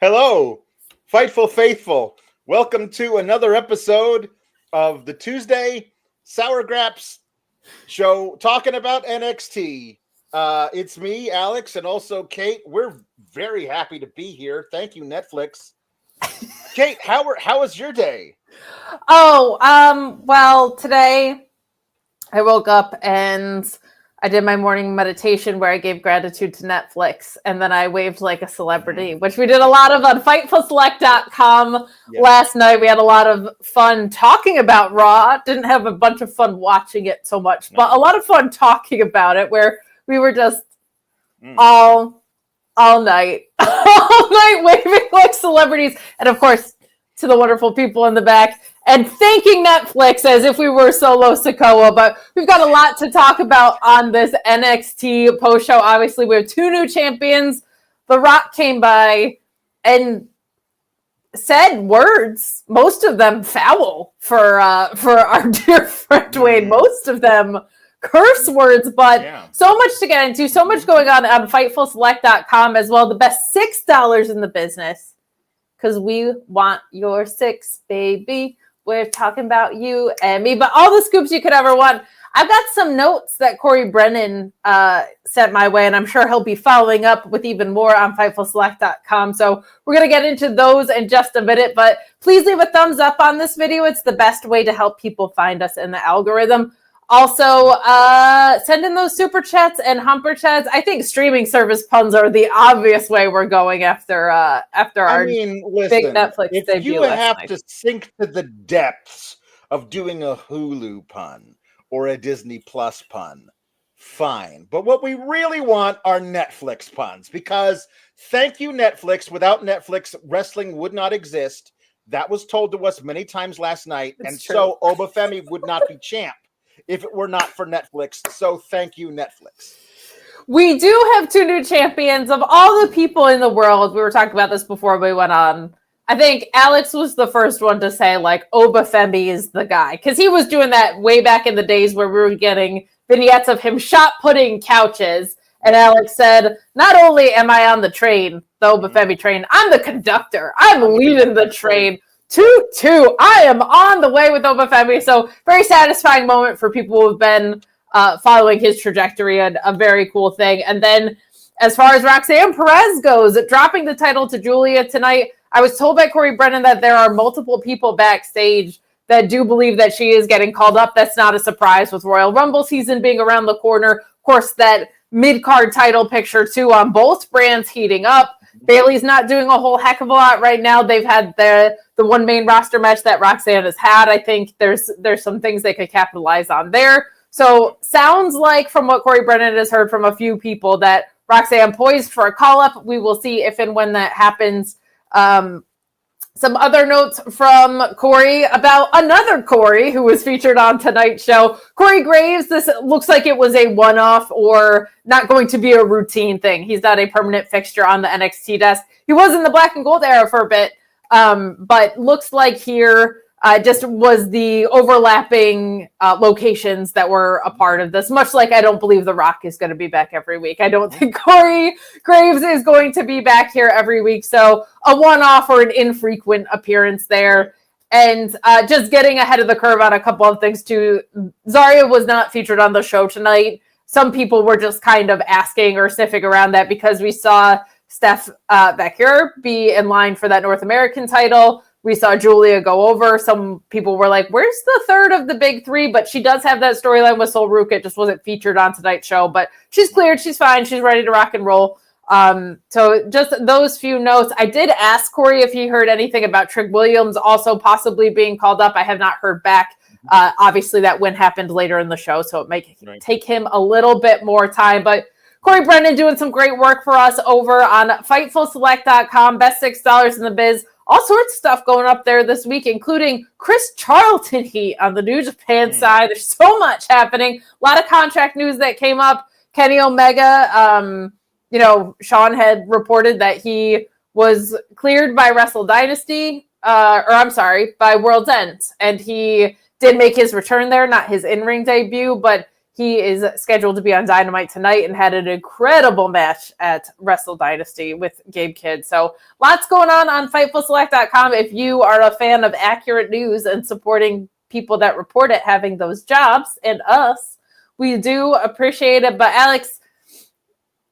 Hello, Fightful Faithful. Welcome to another episode of the Tuesday Sour Graps show talking about NXT. It's me, Alex, and also Kate. We're very happy to be here. Thank you, Netflix. Kate, how was your day? Well, today I woke up and I did my morning meditation where I gave gratitude to Netflix, and then I waved like a celebrity, which we did a lot of on FightfulSelect.com last night. We had a lot of fun talking about Raw. Didn't have a bunch of fun watching it so much, but a lot of fun talking about it, where we were just all night waving like celebrities, and of course to the wonderful people in the back, and thanking Netflix as if we were Solo Sikoa. But we've got a lot to talk about on this NXT post show. Obviously, we have two new champions. The Rock came by and said words, most of them foul for our dear friend Dwayne. Most of them curse words, but so much to get into, so much going on FightfulSelect.com as well. The best $6 in the business, because we want your $6, baby. We're talking about you and me, but all the scoops you could ever want. I've got some notes that Corey Brennan sent my way, and I'm sure he'll be following up with even more on FightfulSelect.com. So we're going to get into those in just a minute, but please leave a thumbs up on this video. It's the best way to help people find us in the algorithm. Also, send in those super chats and humper chats. I think streaming service puns are the obvious way we're going after our big Netflix debut. If you have to sink to the depths of doing a Hulu pun or a Disney Plus pun, fine. But what we really want are Netflix puns, because thank you, Netflix. Without Netflix, wrestling would not exist. That was told to us many times last night. It's true. So Obafemi would not be champ if it were not for Netflix. So thank you, Netflix. We do have two new champions. Of all the people in the world, we were talking about this before we went on, I think Alex was the first one to say, like, Obafemi is the guy. Because he was doing that way back in the days where we were getting vignettes of him shot-putting couches. And Alex said, not only am I on the train, the Obafemi train, I'm the conductor. I'm leaving the train. Toot. I am on the way with Obafemi. So very satisfying moment for people who've been following his trajectory, and a very cool thing. And then as far as Roxanne Perez goes, dropping the title to Giulia tonight, I was told by Corey Brennan that there are multiple people backstage that do believe that she is getting called up. That's not a surprise with Royal Rumble season being around the corner. Of course, that mid-card title picture too on both brands heating up. Bayley's not doing a whole heck of a lot right now. They've had the one main roster match that Roxanne has had. I think there's some things they could capitalize on there. So sounds like, from what Corey Brennan has heard from a few people, that Roxanne poised for a call-up. We will see if and when that happens. Some other notes from Corey about another Corey who was featured on tonight's show. Corey Graves, this looks like it was a one-off or not going to be a routine thing. He's not a permanent fixture on the NXT desk. He was in the black and gold era for a bit, but looks like here just was the overlapping locations that were a part of this, much like I don't believe The Rock is going to be back every week. I don't think Corey Graves is going to be back here every week. So a one-off or an infrequent appearance there. And just getting ahead of the curve on a couple of things too. Zarya was not featured on the show tonight. Some people were just kind of asking or sniffing around that because we saw Steph Vaquer be in line for that North American title. We saw Giulia go over. Some people were like, where's the third of the big three? But she does have that storyline with Sol Ruka. It just wasn't featured on tonight's show. But she's cleared. She's fine. She's ready to rock and roll. So just those few notes. I did ask Corey if he heard anything about Trig Williams also possibly being called up. I have not heard back. Obviously, that win happened later in the show, so it might take him a little bit more time. But Corey Brennan doing some great work for us over on FightfulSelect.com. Best $6 in the biz. All sorts of stuff going up there this week, including Chris Charlton heat on the New Japan side. There's so much happening. A lot of contract news that came up. Kenny Omega, Sean had reported that he was cleared by Wrestle Dynasty, by World's End. And he did make his return there, not his in-ring debut, but He is scheduled to be on Dynamite tonight and had an incredible match at Wrestle Dynasty with Gabe Kidd. So lots going on FightfulSelect.com. If you are a fan of accurate news and supporting people that report it having those jobs and us, we do appreciate it. But Alex,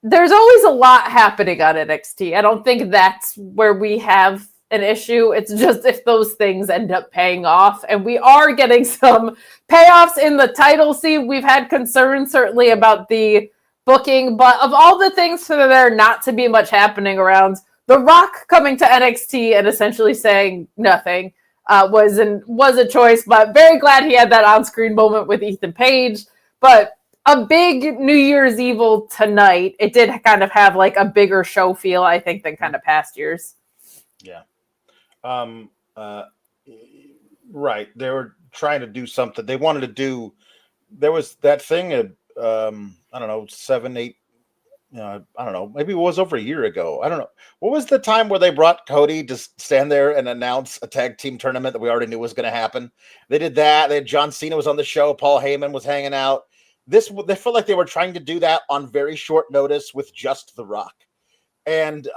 there's always a lot happening on NXT. I don't think that's where we have an issue. It's just if those things end up paying off, and we are getting some payoffs in the title scene. We've had concerns certainly about the booking, but of all the things for there not to be much happening around, The Rock coming to NXT and essentially saying nothing was a choice, but very glad he had that on-screen moment with Ethan Page. But a big New Year's Evil tonight. It did kind of have like a bigger show feel, I think, than kind of past years. Yeah. Right. They were trying to do something. They wanted to do, there was that thing, I don't know, 7, 8, I don't know, maybe it was over a year ago. I don't know. What was the time where they brought Cody to stand there and announce a tag team tournament that we already knew was going to happen? They did that. They had John Cena was on the show. Paul Heyman was hanging out. They felt like they were trying to do that on very short notice with just The Rock. And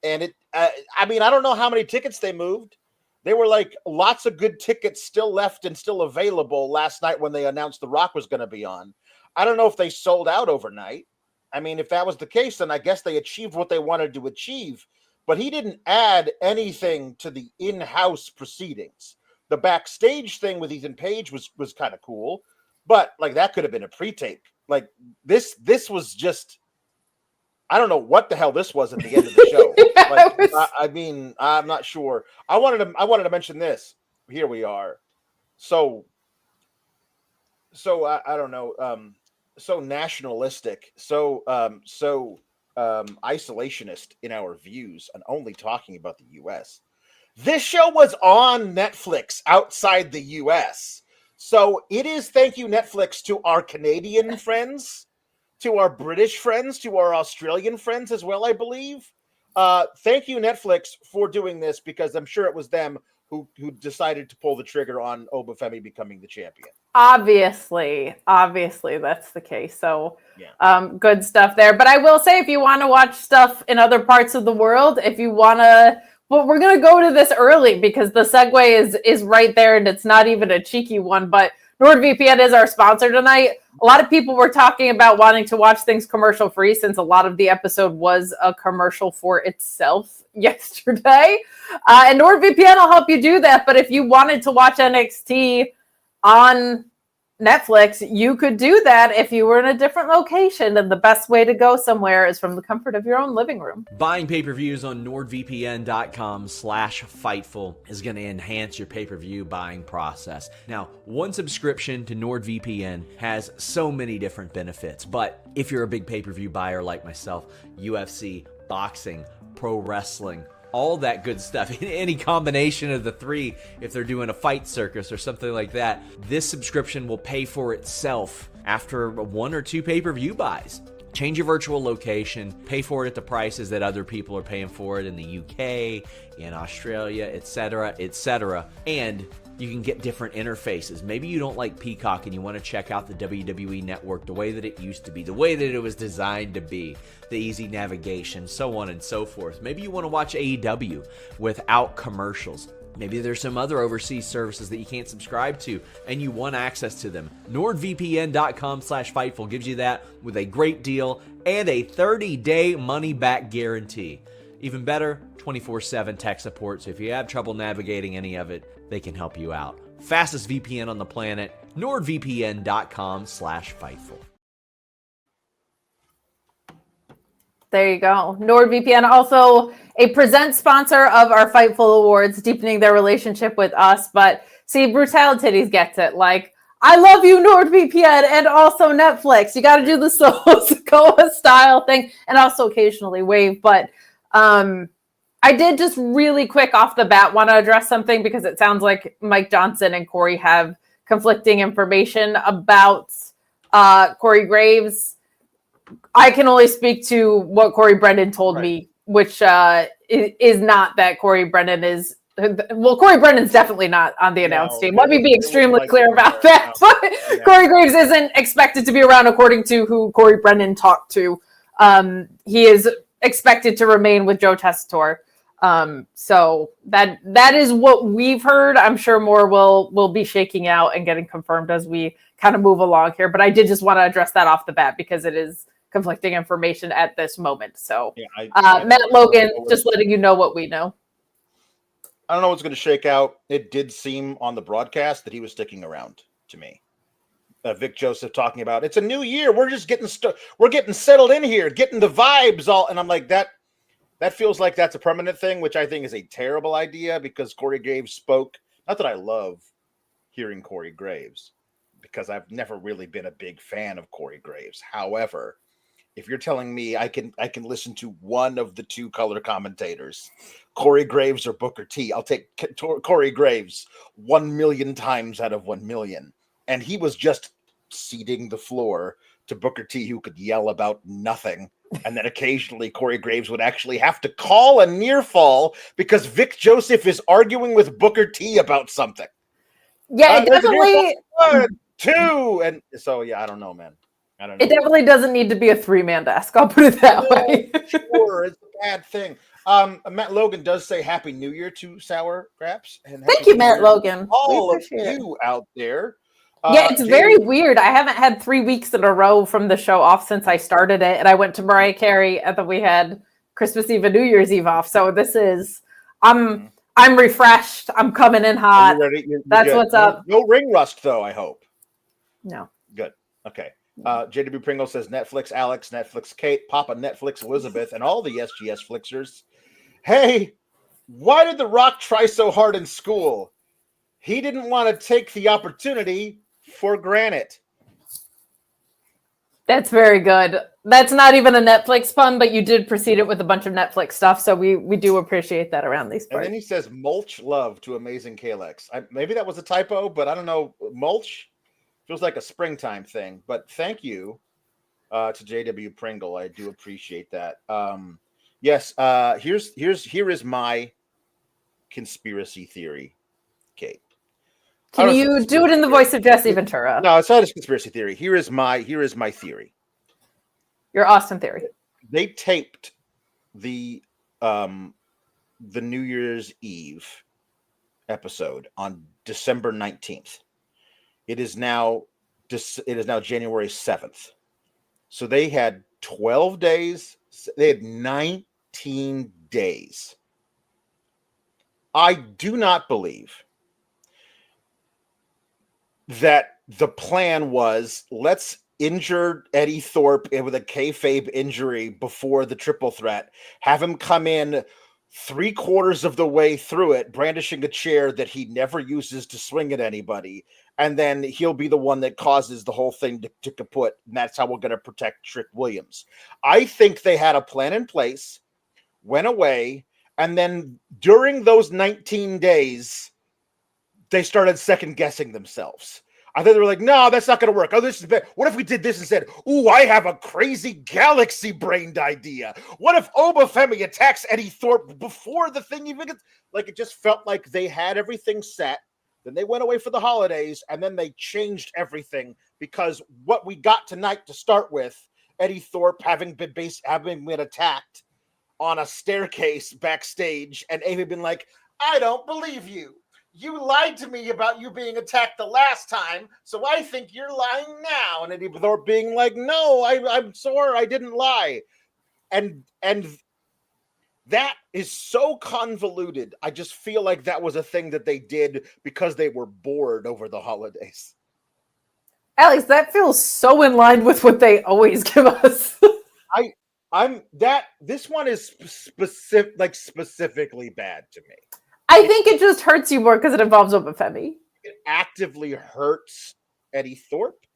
it, I mean, I don't know how many tickets they moved. There were like lots of good tickets still left and still available last night when they announced The Rock was going to be on. I don't know if they sold out overnight. I mean, if that was the case, then I guess they achieved what they wanted to achieve. But he didn't add anything to the in-house proceedings. The backstage thing with Ethan Page was kind of cool, but like that could have been a pre-tape. Like this was just, I don't know what the hell this was at the end of the show. I mean, I'm not sure. I wanted to mention this. Here we are. So I don't know. So nationalistic. So isolationist in our views and only talking about the U.S. This show was on Netflix outside the U.S. So it is thank you, Netflix, to our Canadian friends, to our British friends, to our Australian friends as well, I believe. Thank you, Netflix, for doing this, because I'm sure it was them who decided to pull the trigger on Obafemi becoming the champion. Obviously, that's the case. So good stuff there. But I will say, if you want to watch stuff in other parts of the world, if you want to, well, we're going to go to this early because the segue is right there, and it's not even a cheeky one, but NordVPN is our sponsor tonight. A lot of people were talking about wanting to watch things commercial free since a lot of the episode was a commercial for itself yesterday. And NordVPN will help you do that. But if you wanted to watch NXT on Netflix, you could do that if you were in a different location. And the best way to go somewhere is from the comfort of your own living room. Buying pay-per-views on NordVPN.com/Fightful is going to enhance your pay-per-view buying process. Now, one subscription to NordVPN has so many different benefits, but if you're a big pay-per-view buyer like myself, UFC, boxing, pro wrestling, all that good stuff, any combination of the three, if they're doing a fight circus or something like that, this subscription will pay for itself after 1 or 2 pay-per-view buys. Change your virtual location, pay for it at the prices that other people are paying for it in the UK, in Australia, etc., and you can get different interfaces. Maybe you don't like Peacock and you want to check out the WWE Network the way that it used to be, the way that it was designed to be, the easy navigation, so on and so forth. Maybe you want to watch AEW without commercials. Maybe there's some other overseas services that you can't subscribe to and you want access to them. NordVPN.com/Fightful gives you that with a great deal and a 30-day money-back guarantee. Even better, 24/7 tech support, so if you have trouble navigating any of it, they can help you out. Fastest VPN on the planet, NordVPN.com/Fightful. There you go. NordVPN, also a present sponsor of our Fightful Awards, deepening their relationship with us. But see, Brutalities gets it. Like, I love you, NordVPN, and also Netflix. You got to do the Sokoa style thing, and also occasionally wave. But I did just really quick off the bat want to address something because it sounds like Mike Johnson and Corey have conflicting information about Corey Graves. I can only speak to what Corey Brennan told me, which is not that Corey Brennan is Well, Corey Brennan's definitely not on the announce team. Let me be extremely like clear about that. But Corey Graves isn't expected to be around, according to who Corey Brennan talked to. He is expected to remain with Joe Tessitore. So that is what we've heard. I'm sure more will be shaking out and getting confirmed as we kind of move along here. But I did just want to address that off the bat because it is conflicting information at this moment. So Matt Logan, just letting you know what we know. I don't know what's going to shake out. It did seem on the broadcast that he was sticking around to me. Vic Joseph talking about it's a new year. We're just we're getting settled in here, getting the vibes all. And I'm like, that feels like that's a permanent thing, which I think is a terrible idea because Corey Graves spoke. Not that I love hearing Corey Graves because I've never really been a big fan of Corey Graves. However, if you're telling me I can listen to one of the two color commentators, Corey Graves or Booker T, I'll take Corey Graves 1 million times out of 1 million. And he was just ceding the floor to Booker T, who could yell about nothing. And then occasionally Corey Graves would actually have to call a near fall because Vic Joseph is arguing with Booker T about something. Yeah, it definitely... 1, 2, and so, yeah, I don't know, man. I don't know. It definitely doesn't need to be a 3-man desk. I'll put it that way. Sure, it's a bad thing. Matt Logan does say Happy New Year to Sour Graps. And thank you, Matt Logan. All of you out there. Yeah, it's very weird. I haven't had 3 weeks in a row from the show off since I started it. And I went to Mariah Carey and then we had Christmas Eve and New Year's Eve off. So this is, I'm refreshed. I'm coming in hot. You're That's good. what's up. No ring rust, though, I hope. No. Good. Okay. JW Pringle says Netflix Alex, Netflix Kate, Papa Netflix Elizabeth, and all the SGS Flixers. Hey, why did The Rock try so hard in school? He didn't want to take the opportunity for granted. That's very good. That's not even a Netflix pun, but you did precede it with a bunch of Netflix stuff, so we do appreciate that around these parts. And then he says mulch love to Amazing Kalex. Maybe that was a typo, but I don't know. Mulch feels like a springtime thing, but thank you to JW Pringle. I do appreciate that. Yes, here is my conspiracy theory, Kate. Can you do it in the voice of Jesse Ventura? No, it's not a conspiracy theory. Here is my theory. Your Austin theory. They taped the New Year's Eve episode on December 19th. It is now January 7th. So they had 12 days. They had 19 days. I do not believe that the plan was let's injure Eddy Thorpe with a kayfabe injury before the triple threat, have him come in 3/4 of the way through it, brandishing a chair that he never uses to swing at anybody, and then he'll be the one that causes the whole thing to kaput, and that's how we're going to protect Trick Williams. I think they had a plan in place, went away, and then during those 19 days, they started second-guessing themselves. I think they were like, no, that's not going to work. Oh, this is bad. What if we did this instead? Ooh, I have a crazy galaxy-brained idea. What if Obafemi attacks Eddy Thorpe before the thing even gets... Like, it just felt like they had everything set. Then they went away for the holidays, and then they changed everything because what we got tonight to start with, Eddy Thorpe having been attacked on a staircase backstage, and Amy been like, I don't believe you. You lied to me about you being attacked the last time, so I think you're lying now. And Eddy Thorpe being like, no, I'm sorry, I didn't lie. And that is so convoluted. I just feel like that was a thing that they did because they were bored over the holidays. Alex, that feels so in line with what they always give us. This one is specifically bad to me. I think it just hurts you more because it involves Obafemi. It actively hurts Eddy Thorpe,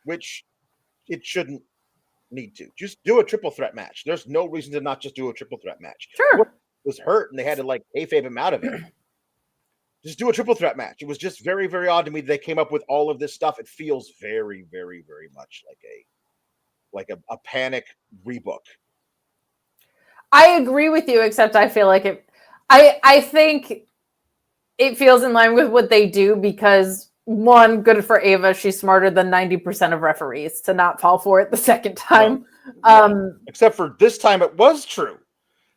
which it shouldn't need to. Just do a triple threat match. There's no reason to not just do a triple threat match. Sure. It was hurt and they had to like kayfabe him out of it. Just do a triple threat match. It was just very, very odd to me that they came up with all of this stuff. It feels very, very, very much like a panic rebook. I agree with you, except I feel like I think it feels in line with what they do because, one, good for Ava. She's smarter than 90% of referees to not fall for it the second time. Except for this time it was true.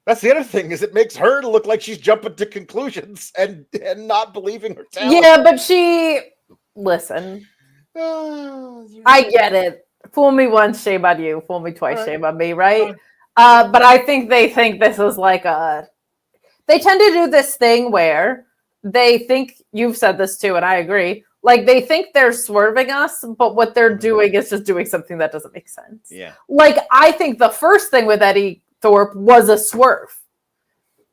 That's the other thing, is it makes her look like she's jumping to conclusions and not believing her talent. Yeah, but listen, I get it. Fool me once, shame on you. Fool me twice, shame on me, right? But I think they think this is like they tend to do this thing where they think, you've said this too, and I agree, like they think they're swerving us, but what they're doing is just doing something that doesn't make sense. Yeah. Like, I think the first thing with Eddy Thorpe was a swerve.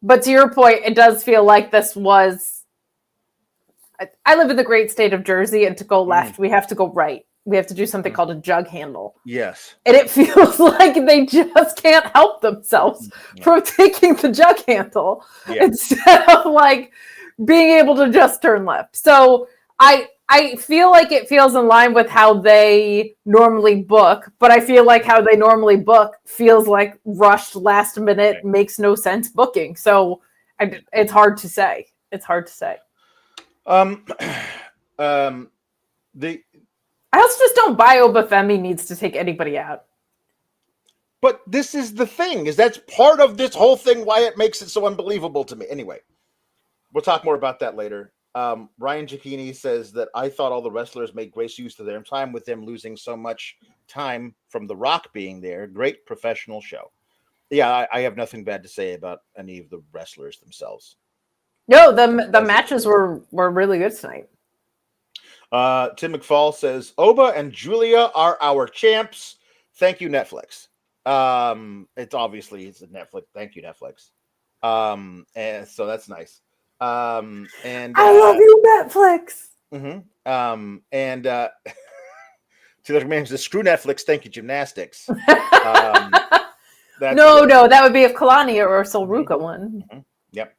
But to your point, it does feel like this was... I live in the great state of Jersey, and to go left, we have to go right. We have to do something called a jug handle. Yes. And it feels like they just can't help themselves from taking the jug handle instead of like being able to just turn left. So I feel like it feels in line with how they normally book, but I feel like how they normally book feels like rushed, last minute, makes no sense booking. So it's hard to say. It's hard to say. I also just don't buy Obafemi needs to take anybody out. But this is the thing, is that's part of this whole thing, why it makes it so unbelievable to me. Anyway, we'll talk more about that later. Ryan Giacchini says that I thought all the wrestlers made great use of their time with them losing so much time from The Rock being there. Great professional show. Yeah, I have nothing bad to say about any of the wrestlers themselves. No, the matches were really good tonight. Tim McFall says, Oba and Giulia are our champs. Thank you, Netflix. It's a Netflix. Thank you, Netflix. And so that's nice. And I love you, Netflix. And Taylor McMahon says, screw Netflix. Thank you, gymnastics. No, that would be if Kelani or Solruka won. Yep.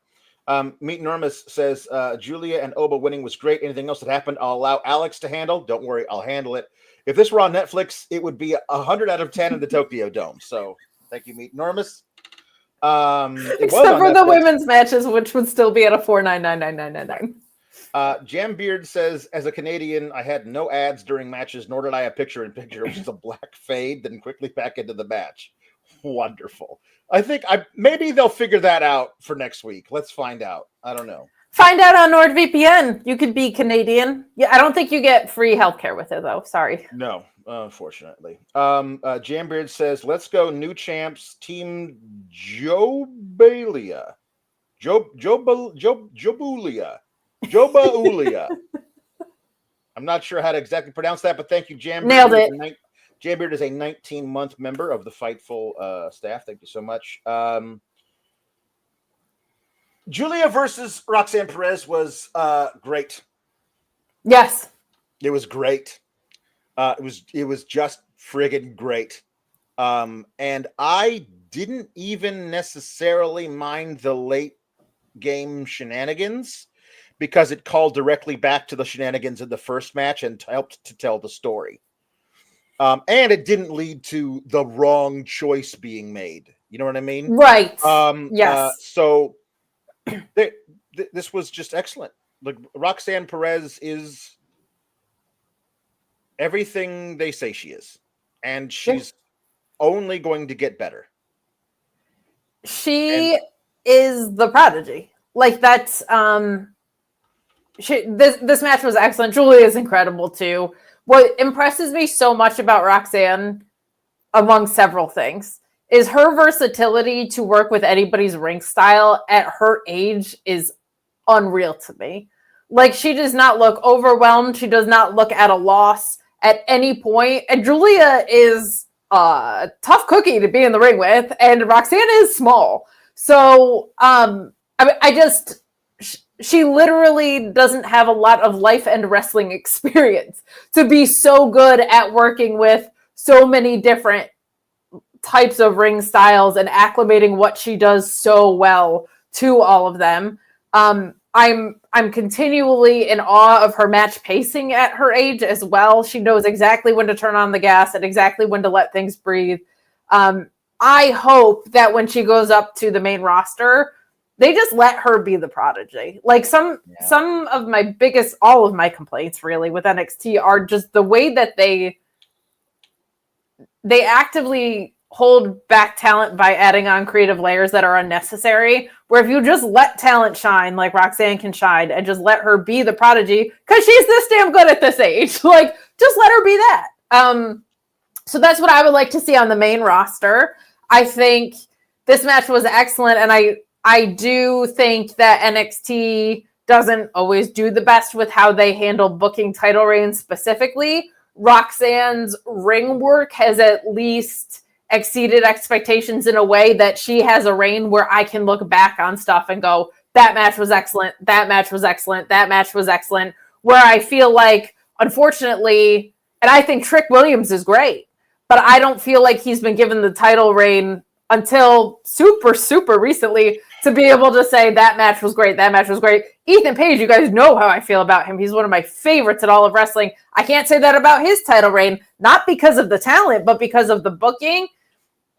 Meet Normus says, Giulia and Oba winning was great. Anything else that happened, I'll allow Alex to handle. Don't worry, I'll handle it. If this were on Netflix, it would be 100 out of 10 in the Tokyo Dome. So thank you, Meet Normus. Except for the women's matches, which would still be at a 4999999. Jambeard says, as a Canadian, I had no ads during matches, nor did I have picture-in-picture, which is a black fade, then quickly back into the match. Wonderful. I think maybe they'll figure that out for next week. Let's find out. I don't know. Find out on NordVPN. You could be Canadian. Yeah, I don't think you get free healthcare with it, though. Sorry. No, unfortunately. Jambeard says, let's go new champs, Team Jobalia. Jobulia. I'm not sure how to exactly pronounce that, but thank you, Jambeard. Nailed it. Jambeard is a 19-month member of the Fightful staff. Thank you so much. Giulia versus Roxanne Perez was great. Yes. It was great. It was just friggin' great. And I didn't even necessarily mind the late game shenanigans because it called directly back to the shenanigans in the first match and helped to tell the story. And it didn't lead to the wrong choice being made. You know what I mean? Right. Yes. So this was just excellent. Like, Roxanne Perez is everything they say she is, and she's only going to get better. She is the prodigy. Like, that's this match was excellent. Giulia is incredible too. What impresses me so much about Roxanne, among several things, is her versatility to work with anybody's ring style at her age is unreal to me. Like, she does not look overwhelmed. She does not look at a loss at any point. And Giulia is a tough cookie to be in the ring with, and Roxanne is small. So, she literally doesn't have a lot of life and wrestling experience to be so good at working with so many different types of ring styles and acclimating what she does so well to all of them. I'm continually in awe of her match pacing at her age as well. She knows exactly when to turn on the gas and exactly when to let things breathe. I hope that when she goes up to the main roster, they just let her be the prodigy. Like some of my all of my complaints really with NXT are just the way that they actively hold back talent by adding on creative layers that are unnecessary. Where if you just let talent shine, like Roxanne can shine, and just let her be the prodigy, because she's this damn good at this age. Like, just let her be that. So that's what I would like to see on the main roster. I think this match was excellent, and I do think that NXT doesn't always do the best with how they handle booking title reigns specifically. Roxanne's ring work has at least exceeded expectations in a way that she has a reign where I can look back on stuff and go, that match was excellent, that match was excellent, that match was excellent, where I feel like, unfortunately, and I think Trick Williams is great, but I don't feel like he's been given the title reign until super, super recently to be able to say that match was great, that match was great. Ethan Page, you guys know how I feel about him. He's one of my favorites in all of wrestling. I can't say that about his title reign, not because of the talent, but because of the booking.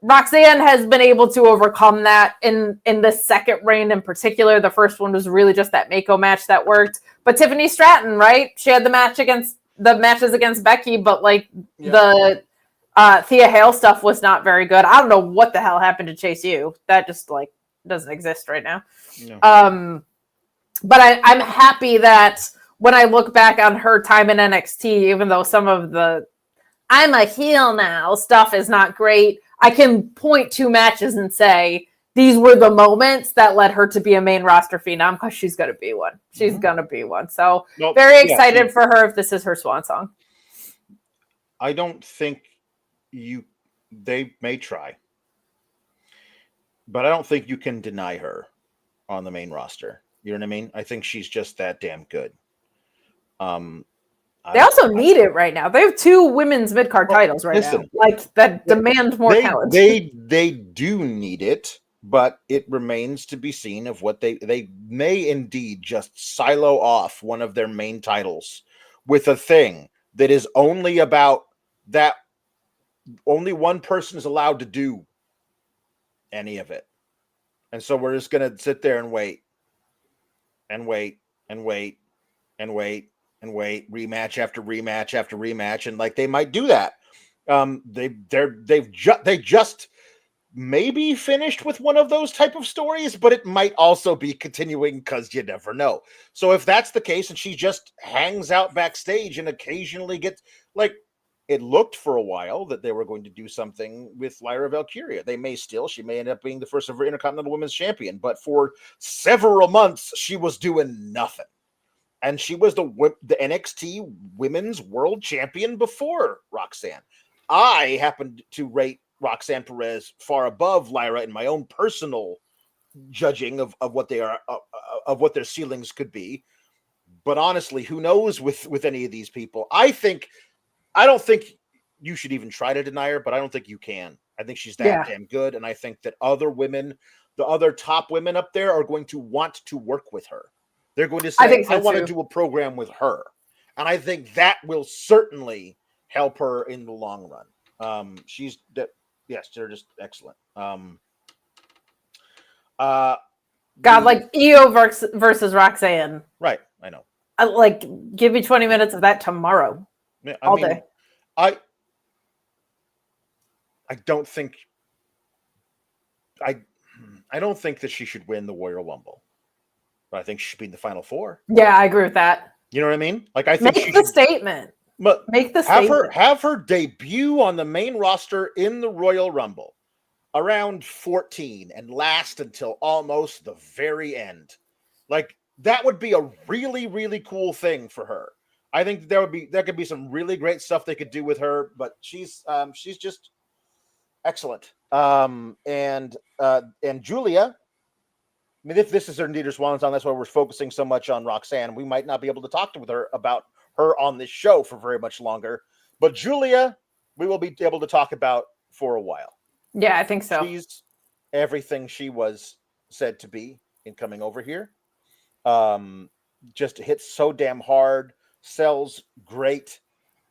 Roxanne has been able to overcome that in the second reign in particular. The first one was really just that Mako match that worked. But Tiffany Stratton, right? She had the matches against Becky, but like the Thea Hale stuff was not very good. I don't know what the hell happened to Chase U. That just like doesn't exist right now. No. But I'm happy that when I look back on her time in NXT, even though some of the I'm a heel now stuff is not great, I can point to matches and say these were the moments that led her to be a main roster phenom, because she's going to be one. She's going to be one. So very excited for her if this is her swan song. I don't think they may try, but I don't think you can deny her on the main roster. You know what I mean? I think she's just that damn good. They also need it right now. They have 2 women's mid-card titles right now. Like, that demand more talent. They do need it, but it remains to be seen of what they may indeed just silo off one of their main titles with a thing that is only about that. Only one person is allowed to do any of it. And so we're just going to sit there and wait and wait and wait and wait and wait, rematch after rematch after rematch. And like, they might do that. They just maybe finished with one of those type of stories, but it might also be continuing, because you never know. So if that's the case, and she just hangs out backstage and occasionally gets, like, it looked for a while that they were going to do something with Lyra Valkyria. They may still. She may end up being the first ever Intercontinental Women's Champion. But for several months, she was doing nothing. And she was the NXT Women's World Champion before Roxanne. I happened to rate Roxanne Perez far above Lyra in my own personal judging of what they are, of what their ceilings could be. But honestly, who knows with any of these people? I don't think you should even try to deny her, but I don't think you can. I think she's that damn good. And I think that other women, the other top women up there, are going to want to work with her. They're going to say, I want to do a program with her. And I think that will certainly help her in the long run. Yes, they're just excellent. Like Io versus Roxanne. Right, I know. Like, give me 20 minutes of that tomorrow. Yeah, all day. I don't think I don't think that she should win the Royal Rumble, but I think she should be in the Final Four. Yeah, I agree with that. You know what I mean? Like, I think make the statement. But make the statement. Have her debut on the main roster in the Royal Rumble around 14 and last until almost the very end. Like, that would be a really, really cool thing for her. I think there could be some really great stuff they could do with her, but she's just excellent. And Giulia, I mean, if this is her indeed her swan song, that's why we're focusing so much on Roxanne. We might not be able to talk with her about her on this show for very much longer, but Giulia, we will be able to talk about for a while. Yeah, I think so. She's everything she was said to be in coming over here. Just hits so damn hard. Sells great,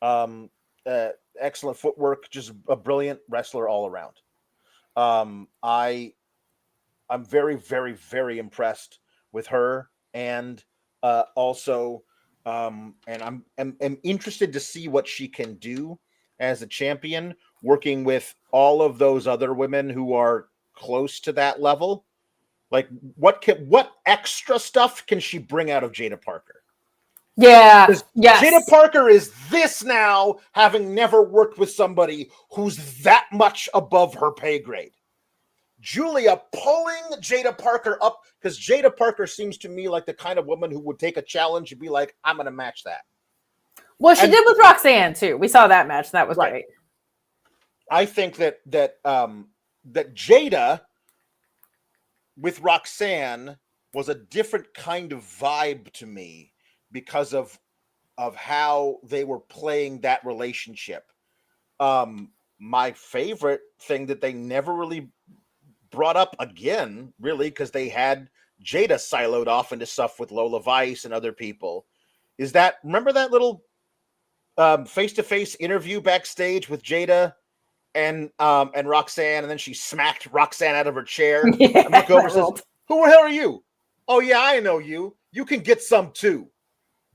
excellent footwork, just a brilliant wrestler all around. I I'm very, very, very impressed with her, and also, and I'm interested to see what she can do as a champion, working with all of those other women who are close to that level. Like, what extra stuff can she bring out of Jada Parker? Yeah. Because Yes. Jada Parker is this now, having never worked with somebody who's that much above her pay grade. Giulia pulling Jada Parker up, because Jada Parker seems to me like the kind of woman who would take a challenge and be like, I'm going to match that. Well, she did with Roxanne too. We saw that match. That was great. I think that Jada with Roxanne was a different kind of vibe to me because of how they were playing that relationship. My favorite thing that they never really brought up again, really, because they had Jada siloed off into stuff with Lola Vice and other people, is that, remember that little face-to-face interview backstage with Jada and Roxanne, and then she smacked Roxanne out of her chair. Yeah, and look over and says, "Who the hell are you?" "Oh yeah, I know you. You can get some too."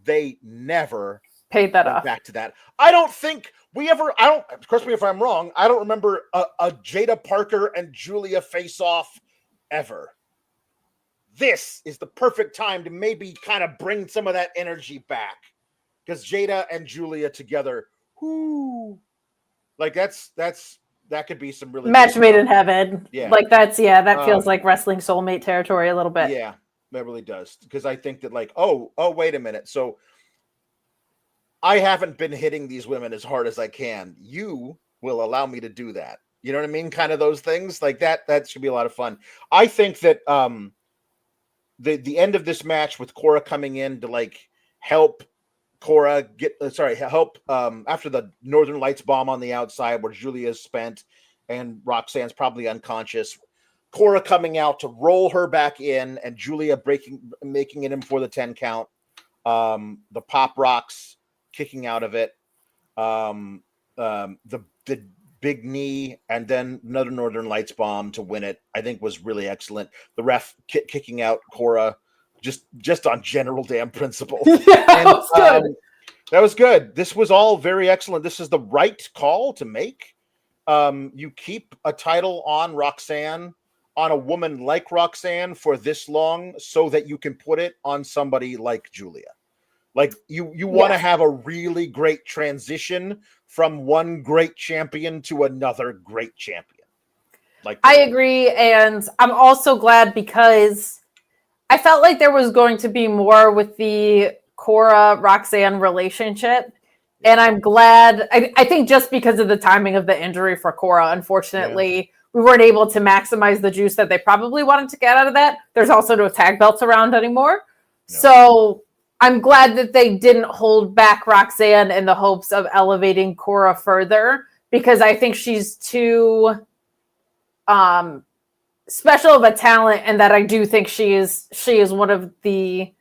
They never paid that off. Back to that. I don't think we ever. I don't. Correct me if I'm wrong. I don't remember a Jada Parker and Giulia face-off ever. This is the perfect time to maybe kind of bring some of that energy back, because Jada and Giulia together, whoo, like that could be some really match made in heaven. Yeah, like that feels like wrestling soulmate territory a little bit. Yeah, that really does, because I think that, like, oh, wait a minute. So I haven't been hitting these women as hard as I can. You will allow me to do that. You know what I mean? Kind of those things like that. That should be a lot of fun. I think that the end of this match with Cora coming in to like help Cora help after the Northern Lights bomb on the outside where Giulia's spent and Roxanne's probably unconscious. Cora coming out to roll her back in, and Giulia making it in for the 10 count. The pop rocks kicking out of it. The big knee, and then another Northern Lights bomb to win it, I think was really excellent. The ref kicking out Cora just on general damn principle. That was good. That was good. This was all very excellent. This is the right call to make. You keep a title on Roxanne, on a woman like Roxanne, for this long, so that you can put it on somebody like Giulia. Like you want to have a really great transition from one great champion to another great champion. Like, I agree, and I'm also glad because I felt like there was going to be more with the Cora Roxanne relationship. And I'm glad, I think just because of the timing of the injury for Cora, unfortunately, we weren't able to maximize the juice that they probably wanted to get out of that. There's also no tag belts around anymore. No. So I'm glad that they didn't hold back Roxanne in the hopes of elevating Cora further, because I think she's too special of a talent, and that I do think she is one of the,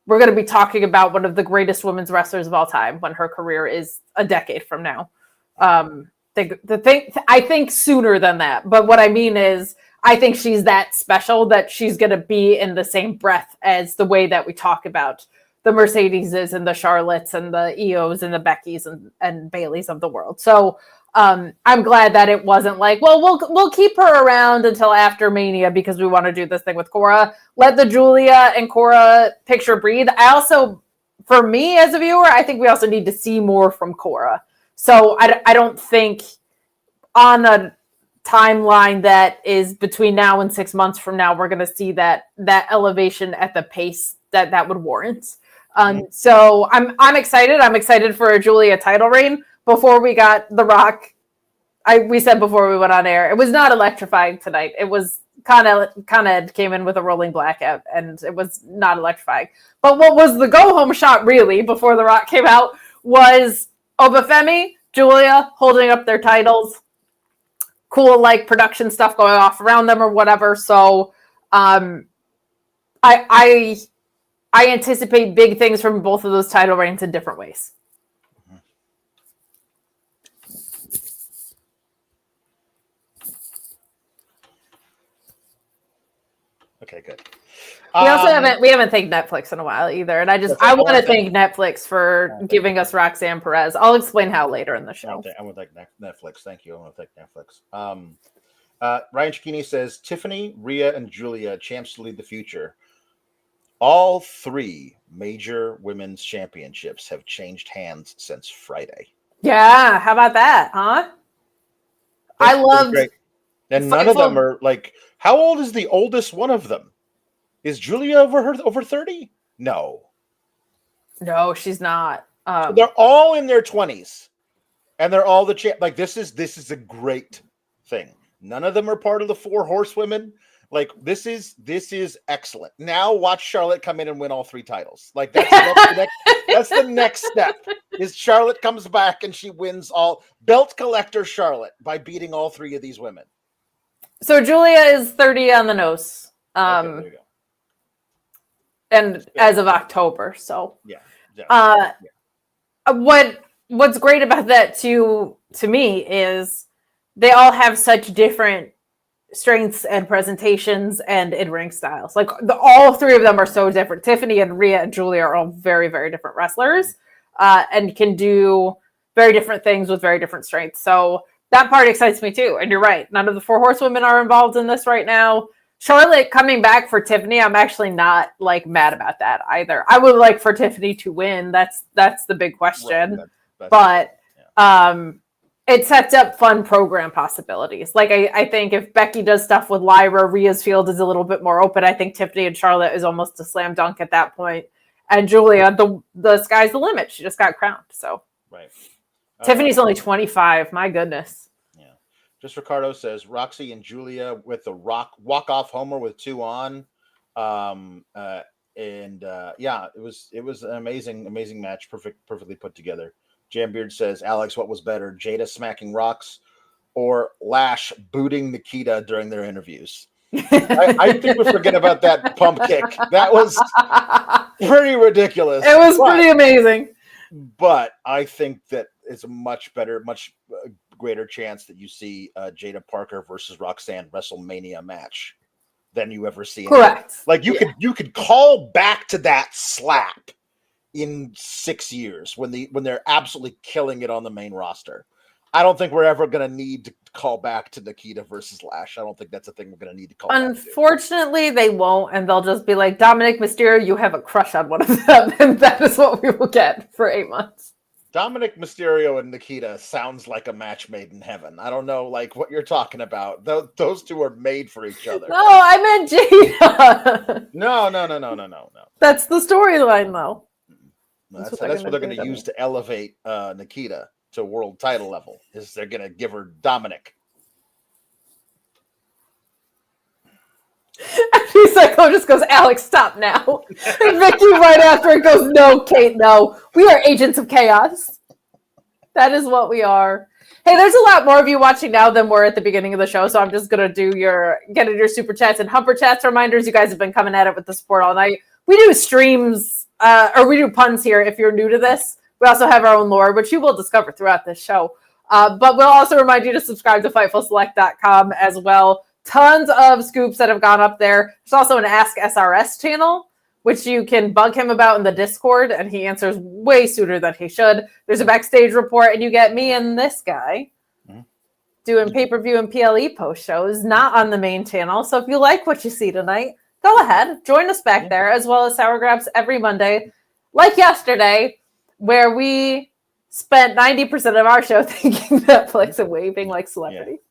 we're going to be talking about one of the greatest women's wrestlers of all time when her career is a decade from now. I think sooner than that. But what I mean is, I think she's that special that she's going to be in the same breath as the way that we talk about the Mercedeses and the Charlottes and the Ios and the Beckys and Baileys of the world. So I'm glad that it wasn't like, well, we'll keep her around until after Mania because we want to do this thing with Cora. Let the Giulia and Cora picture breathe. I also, for me as a viewer, I think we also need to see more from Cora. So I don't think on a timeline that is between now and 6 months from now, we're going to see that elevation at the pace that would warrant. So I'm excited. I'm excited for a Giulia title reign. Before we got The Rock, we said before we went on air, it was not electrifying tonight. It was kind of came in with a rolling blackout, and it was not electrifying. But what was the go-home shot, really, before The Rock came out, was Obafemi, Giulia holding up their titles. Cool, like, production stuff going off around them or whatever. So I anticipate big things from both of those title reigns in different ways. Okay, good. We also haven't thanked Netflix in a while either, and I want to thank Netflix for giving us Roxanne Perez. I'll explain how later in the show. I would thank Netflix. Thank you. I want to thank Netflix. Ryan Chikini says Tiffany, Rhea, and Giulia champs to lead the future. All 3 major women's championships have changed hands since Friday. Yeah, how about that, huh? I loved. Great. And none of them are like. How old is the oldest one of them? Is Giulia over 30? No, she's not. So they're all in their 20s, and they're all the champ. Like this is a great thing. None of them are part of the 4 horsewomen. Like this is excellent. Now watch Charlotte come in and win all 3 titles. Like that's the next step. Is Charlotte comes back and she wins all belt collector Charlotte by beating all 3 of these women. So Giulia is 30 on the nose. Okay, there you go. And as of October, so yeah. What's great about that to me is they all have such different strengths and presentations and in-ring styles. Like all 3 of them are so different. Tiffany and Rhea and Giulia are all very, very different wrestlers and can do very different things with very different strengths. So that part excites me too. And you're right. None of the 4 horsewomen are involved in this right now. Charlotte coming back for Tiffany, I'm actually not like mad about that either. I would like for Tiffany to win. That's the big question. Right. It sets up fun program possibilities. Like I think if Becky does stuff with Lyra, Rhea's field is a little bit more open. I think Tiffany and Charlotte is almost a slam dunk at that point. And Giulia, the sky's the limit. She just got crowned. So right. Tiffany's only 25. My goodness. Just Ricardo says Roxy and Giulia with the walk-off homer with 2 on. It was an amazing match. Perfectly put together. Jambeard says, Alex, what was better, Jada smacking rocks or Lash booting Nikita during their interviews? I think we forget about that pump kick. That was pretty ridiculous. It was pretty amazing. But I think that it's a much greater chance that you see Jada Parker versus Roxanne WrestleMania match than you ever see. Correct. Like you could call back to that slap in 6 years when they're absolutely killing it on the main roster. I don't think we're ever going to need to call back to Nikita versus Lash. I don't think that's a thing we're going to need to call Unfortunately, they won't, and they'll just be like, Dominic Mysterio, you have a crush on one of them, and that is what we will get for 8 months. Dominic Mysterio and Nikita sounds like a match made in heaven. I don't know, like, what you're talking about. Those 2 are made for each other. No, I meant Jada. No. That's the storyline, though. That's what they're going to use to elevate Nikita to world title level. Is they're going to give her Dominic. He's like, just goes, Alex, stop now. And Vicky right after it goes, no, Kate, no. We are agents of chaos. That is what we are. Hey, there's a lot more of you watching now than were at the beginning of the show, so I'm just going to get into your super chats and humper chats reminders. You guys have been coming at it with the support all night. We do streams, or we do puns here if you're new to this. We also have our own lore, which you will discover throughout this show. But we'll also remind you to subscribe to FightfulSelect.com as well. Tons of scoops that have gone up there. There's also an Ask SRS channel, which you can bug him about in the Discord, and he answers way sooner than he should. There's a backstage report, and you get me and this guy doing pay-per-view and PLE post shows, not on the main channel. So if you like what you see tonight, go ahead. Join us back there, as well as Sour Grabs every Monday, like yesterday, where we spent 90% of our show thinking Netflix and waving like celebrities. Yeah.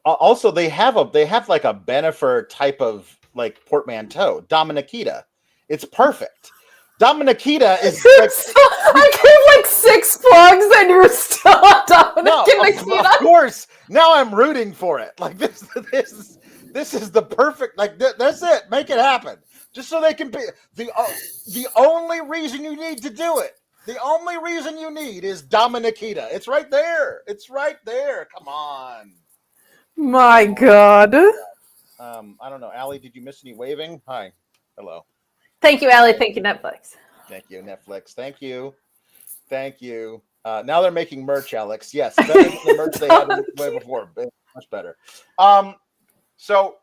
Also, they have like a Bennifer type of like portmanteau, Dominikita. It's perfect. Dominikita is. I gave like 6 plugs, and you're still on Dominikita. No, of course. Now I'm rooting for it. Like this is the perfect. Like that's it. Make it happen. Just so they can be the only reason you need to do it. The only reason you need is Dominikita. It's right there. It's right there. Come on. My God. I don't know. Allie, did you miss any waving? Hi. Hello. Thank you, Allie. Thank you, Netflix. Thank you, Netflix. Thank you. Now they're making merch, Alex. Yes, better than the merch they had way before. Much better. So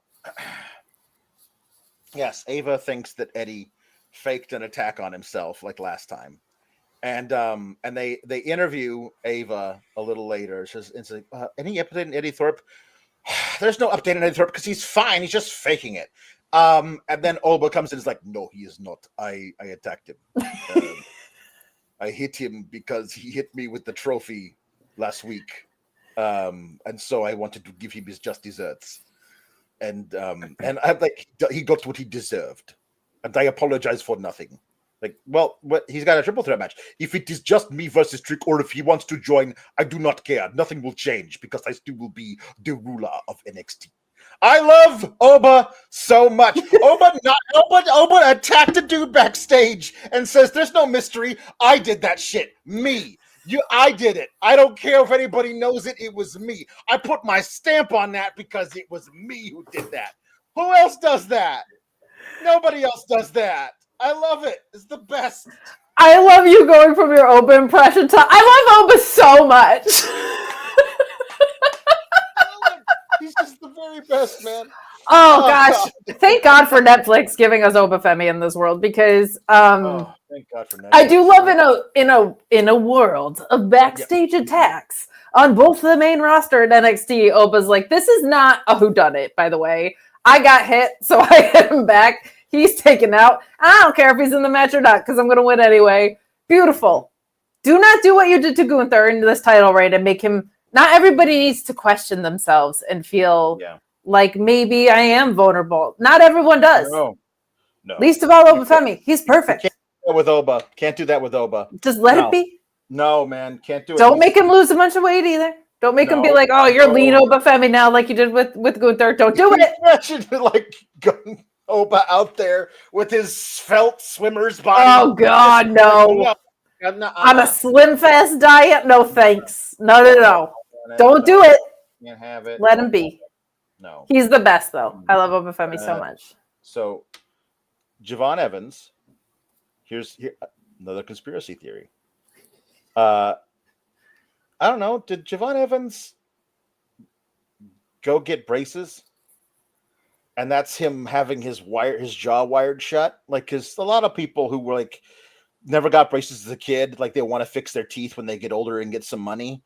Yes, Ava thinks that Eddy faked an attack on himself like last time. And they interview Ava a little later. It's like, any update on Eddy Thorpe? There's no update on Eddy Thorpe because he's fine. He's just faking it. And then Oba comes in and is like, no, he is not. I attacked him. I hit him because he hit me with the trophy last week. And so I wanted to give him his just desserts. And I'm like, he got what he deserved. And I apologize for nothing. Like, well, he's got a triple threat match. If it is just me versus Trick, or if he wants to join, I do not care. Nothing will change because I still will be the ruler of NXT. I love Oba so much. Oba attacked a dude backstage and says, "There's no mystery. I did that shit. Me. I did it. I don't care if anybody knows it. It was me. I put my stamp on that because it was me who did that. Who else does that? Nobody else does that. I love it. It's the best. I love you going from your Oba impression to I love Oba so much. He's just the very best, man. Oh gosh. Thank God for Netflix giving us Obafemi in this world because thank God for Netflix. I do love in a world of backstage attacks on both the main roster and NXT. Oba's like, this is not a whodunit, by the way. I got hit, so I hit him back. He's taken out. I don't care if he's in the match or not because I'm going to win anyway. Beautiful. Do not do what you did to Gunther in this title reign and make him. Not everybody needs to question themselves and feel like maybe I am vulnerable. Not everyone does. No. Least of all Obafemi. He's perfect. Can't do that with Oba. Can't do that with Oba. Just let it be. No, man. Can't do it. Don't make him lose a bunch of weight either. Don't make him be like, oh, you're lean Obafemi now like you did with Gunther. Don't do it. Imagine like Oba out there with his felt swimmer's body. Oh, God, no. On a slim fast diet? No, thanks. No. Don't do it. Can't have it. Let him be. No. He's the best, though. I love Obafemi so much. So, Javon Evans, here's another conspiracy theory. I don't know. Did Javon Evans go get braces? And that's him having his jaw wired shut? Like, because a lot of people who were like, never got braces as a kid, like they want to fix their teeth when they get older and get some money.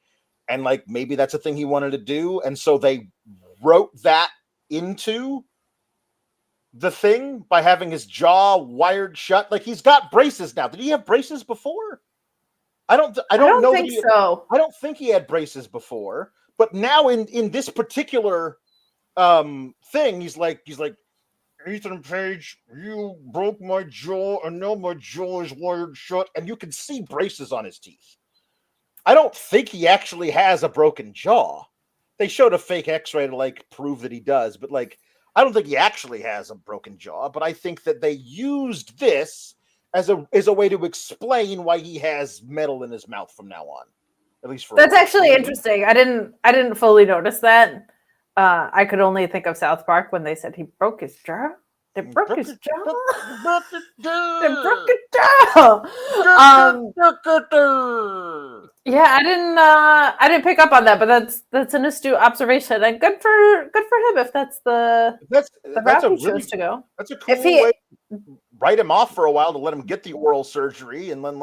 And like, maybe that's a thing he wanted to do. And so they wrote that into the thing by having his jaw wired shut. Like, he's got braces now. Did he have braces before? I don't know. Think so. I don't think he had braces before, but now in this particular thing, he's like, Ethan Page, you broke my jaw, and now my jaw is wired shut, and you can see braces on his teeth. I don't think he actually has a broken jaw. They showed a fake X-ray to like prove that he does, but like, I don't think he actually has a broken jaw. But I think that they used this as a way to explain why he has metal in his mouth from now on. At least for that's actually interesting. I didn't fully notice that. I could only think of South Park when they said he broke his jaw. They broke his jaw. They broke his jaw. Yeah, I didn't pick up on that, but that's an astute observation, and good for him if that's the route he chose to go. That's a cool way to write him off for a while to let him get the oral surgery, and then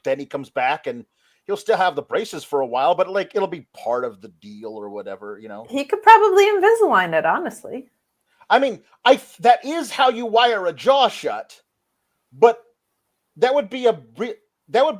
then he comes back and he'll still have the braces for a while, but like it'll be part of the deal or whatever, He could probably Invisalign it, honestly. I mean, that is how you wire a jaw shut, but that would be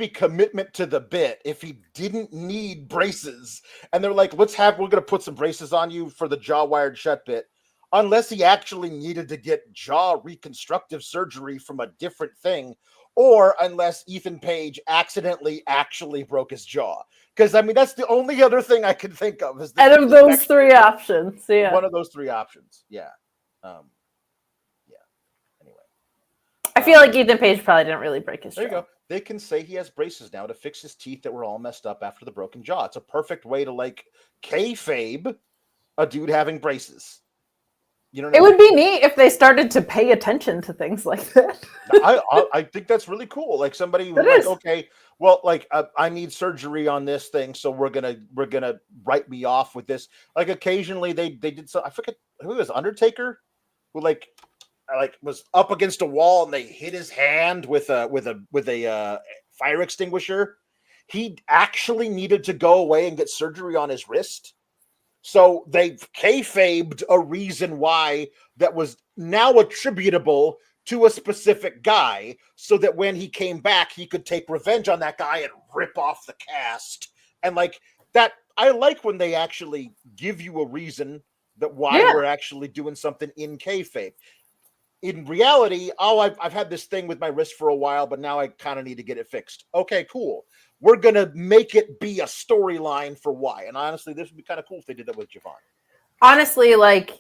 commitment to the bit if he didn't need braces. And they're like, we're going to put some braces on you for the jaw wired shut bit, unless he actually needed to get jaw reconstructive surgery from a different thing, or unless Ethan Page actually broke his jaw. Because, I mean, that's the only other thing I can think of. Out of those three options, yeah. One of those three options, yeah. Anyway. I feel like Ethan Page probably didn't really break his jaw. There you go. They can say he has braces now to fix his teeth that were all messed up after the broken jaw. It's a perfect way to, like, kayfabe a dude having braces. It would be neat if they started to pay attention to things like that. I think that's really cool. Like somebody was like, okay, well, like I need surgery on this thing, so we're gonna write me off with this. Like occasionally they did so. I forget who it was, Undertaker, who like like was up against a wall and they hit his hand with a fire extinguisher. He actually needed to go away and get surgery on his wrist. So they kayfabed a reason why that was now attributable to a specific guy, so that when he came back, he could take revenge on that guy and rip off the cast. And like that, I like when they actually give you a reason that why we're actually doing something in kayfabe. In reality, I've had this thing with my wrist for a while, but now I kind of need to get it fixed. Okay, cool. We're going to make it be a storyline for why. And honestly, this would be kind of cool if they did that with Javon. Honestly, like,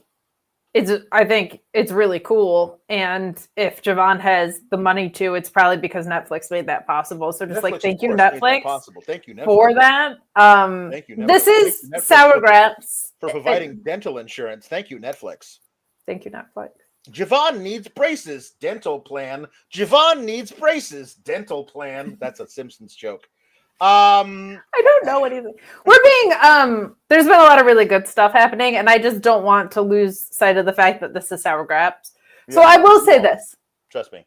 I think it's really cool. And if Javon has the money to, it's probably because Netflix made that possible. So just Netflix, thank you, Netflix, thank you, Netflix, for that. Thank you, Netflix. This is Sour Graps. For providing dental insurance. Thank you, Netflix. Thank you, Netflix. Javon needs braces, dental plan. Javon needs braces, dental plan. That's a Simpsons joke. I don't know anything. We're being there's been a lot of really good stuff happening, and I just don't want to lose sight of the fact that this is Sour Graps. So I will say this. Trust me.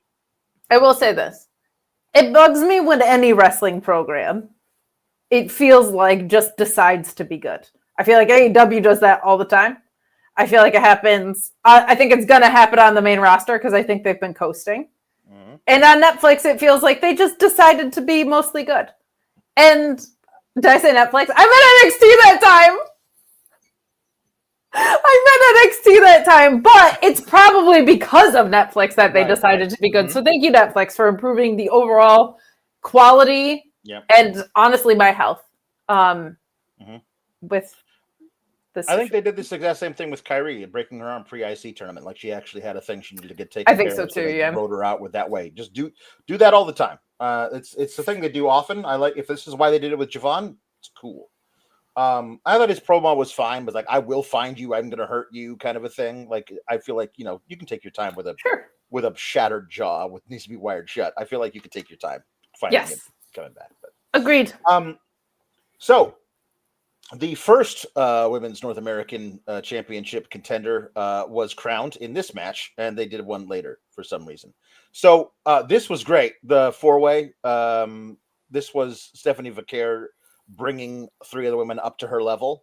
I will say this. It bugs me when any wrestling program, it feels like just decides to be good. I feel like AEW does that all the time. I feel like it happens. I think it's going to happen on the main roster because I think they've been coasting. Mm-hmm. And on Netflix, it feels like they just decided to be mostly good. And did I say Netflix? I meant NXT that time. But it's probably because of Netflix that they decided to be good. Mm-hmm. So thank you, Netflix, for improving the overall quality and honestly my health with this. I think they did this exact same thing with Kyrie, breaking her arm pre-IC tournament. Like she actually had a thing she needed to get taken care of. I think so too, yeah. Wrote her out with that way. Just do that all the time. It's the thing they do often. I like, if this is why they did it with Javon, it's cool. I thought his promo was fine, but like, I will find you, I'm gonna hurt you kind of a thing. Like, I feel like, you can take your time with a shattered jaw with needs to be wired shut. I feel like you could take your time finding it coming back. But agreed. So the first women's North American championship contender was crowned in this match, and they did one later for some reason. So this was great. The four-way. This was Stephanie Vaquer bringing three other women up to her level.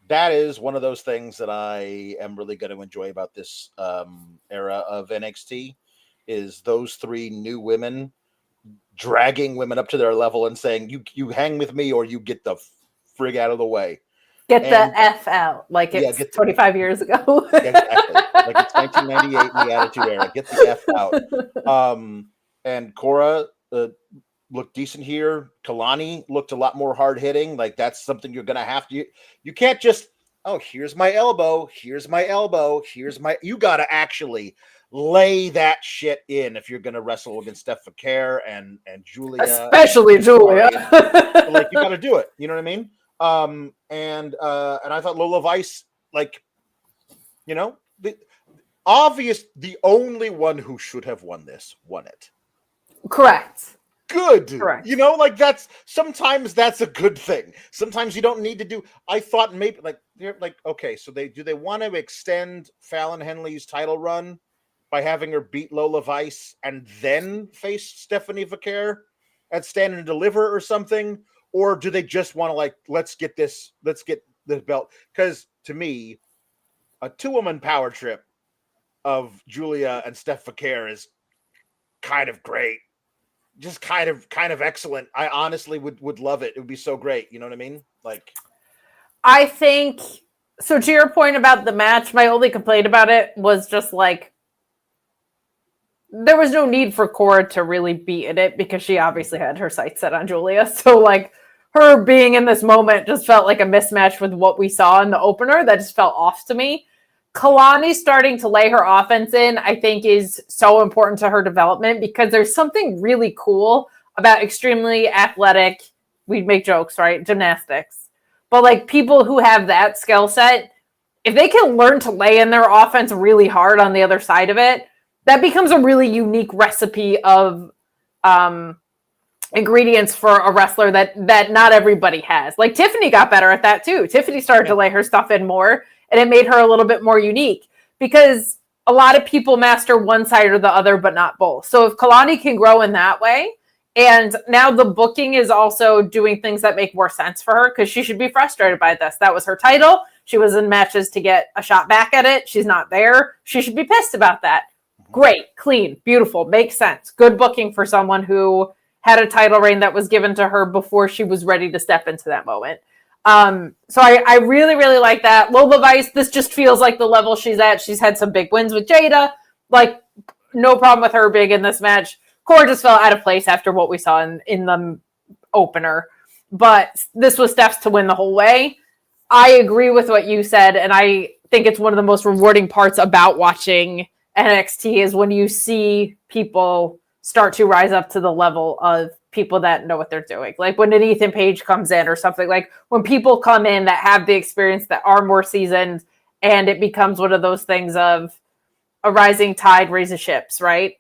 That is one of those things that I am really going to enjoy about this era of NXT, is those three new women dragging women up to their level and saying, you hang with me or you get the frig out of the way. Get the F out, like it's 25 years ago. Exactly. Like it's 1998 in the Attitude Era. Get the F out. And Cora looked decent here. Kelani looked a lot more hard-hitting. Like, that's something you're going to have to... You can't just, here's my elbow, here's my elbow, You got to actually lay that shit in if you're going to wrestle against Steph Vaquer and Giulia. Especially Giulia. Like, you got to do it. You know what I mean? And I thought Lola Vice, like, the only one who should have won this won it. Correct. Good. Correct. Sometimes that's a good thing. Sometimes you don't need to do. I thought maybe okay, so do they want to extend Fallon Henley's title run by having her beat Lola Vice and then face Stephanie Vaquer at Stand and Deliver or something? Or do they just want to let's get this belt? Because to me, a 2-woman power trip of Giulia and Steph Vaquer is kind of great. Just kind of excellent. I honestly would love it. It would be so great. You know what I mean? Like, I think so. To your point about the match, my only complaint about it was just like there was no need for Cora to really be in it because she obviously had her sights set on Giulia. So like her being in this moment just felt like a mismatch with what we saw in the opener. That just felt off to me. Kelani starting to lay her offense in, I think, is so important to her development because there's something really cool about extremely athletic, we make jokes, right? Gymnastics. But like people who have that skill set, if they can learn to lay in their offense really hard on the other side of it, that becomes a really unique recipe of ingredients for a wrestler that not everybody has. Like Tiffany got better at that too. Tiffany started to lay her stuff in more, and it made her a little bit more unique because a lot of people master one side or the other, but not both. So if Kelani can grow in that way, and now the booking is also doing things that make more sense for her, because she should be frustrated by this. That was her title. She was in matches to get a shot back at it. She's not there. She should be pissed about that. Great, clean, beautiful, makes sense. Good booking for someone who had a title reign that was given to her before she was ready to step into that moment. So I really, really like that. Lola Vice, this just feels like the level she's at. She's had some big wins with Jada. Like, no problem with her big in this match. Cora just fell out of place after what we saw in the opener. But this was Steph's to win the whole way. I agree with what you said, and I think it's one of the most rewarding parts about watching NXT is when you see people start to rise up to the level of people that know what they're doing. Like when an Ethan Page comes in or something, like when people come in that have the experience, that are more seasoned, and it becomes one of those things of a rising tide raises ships, right?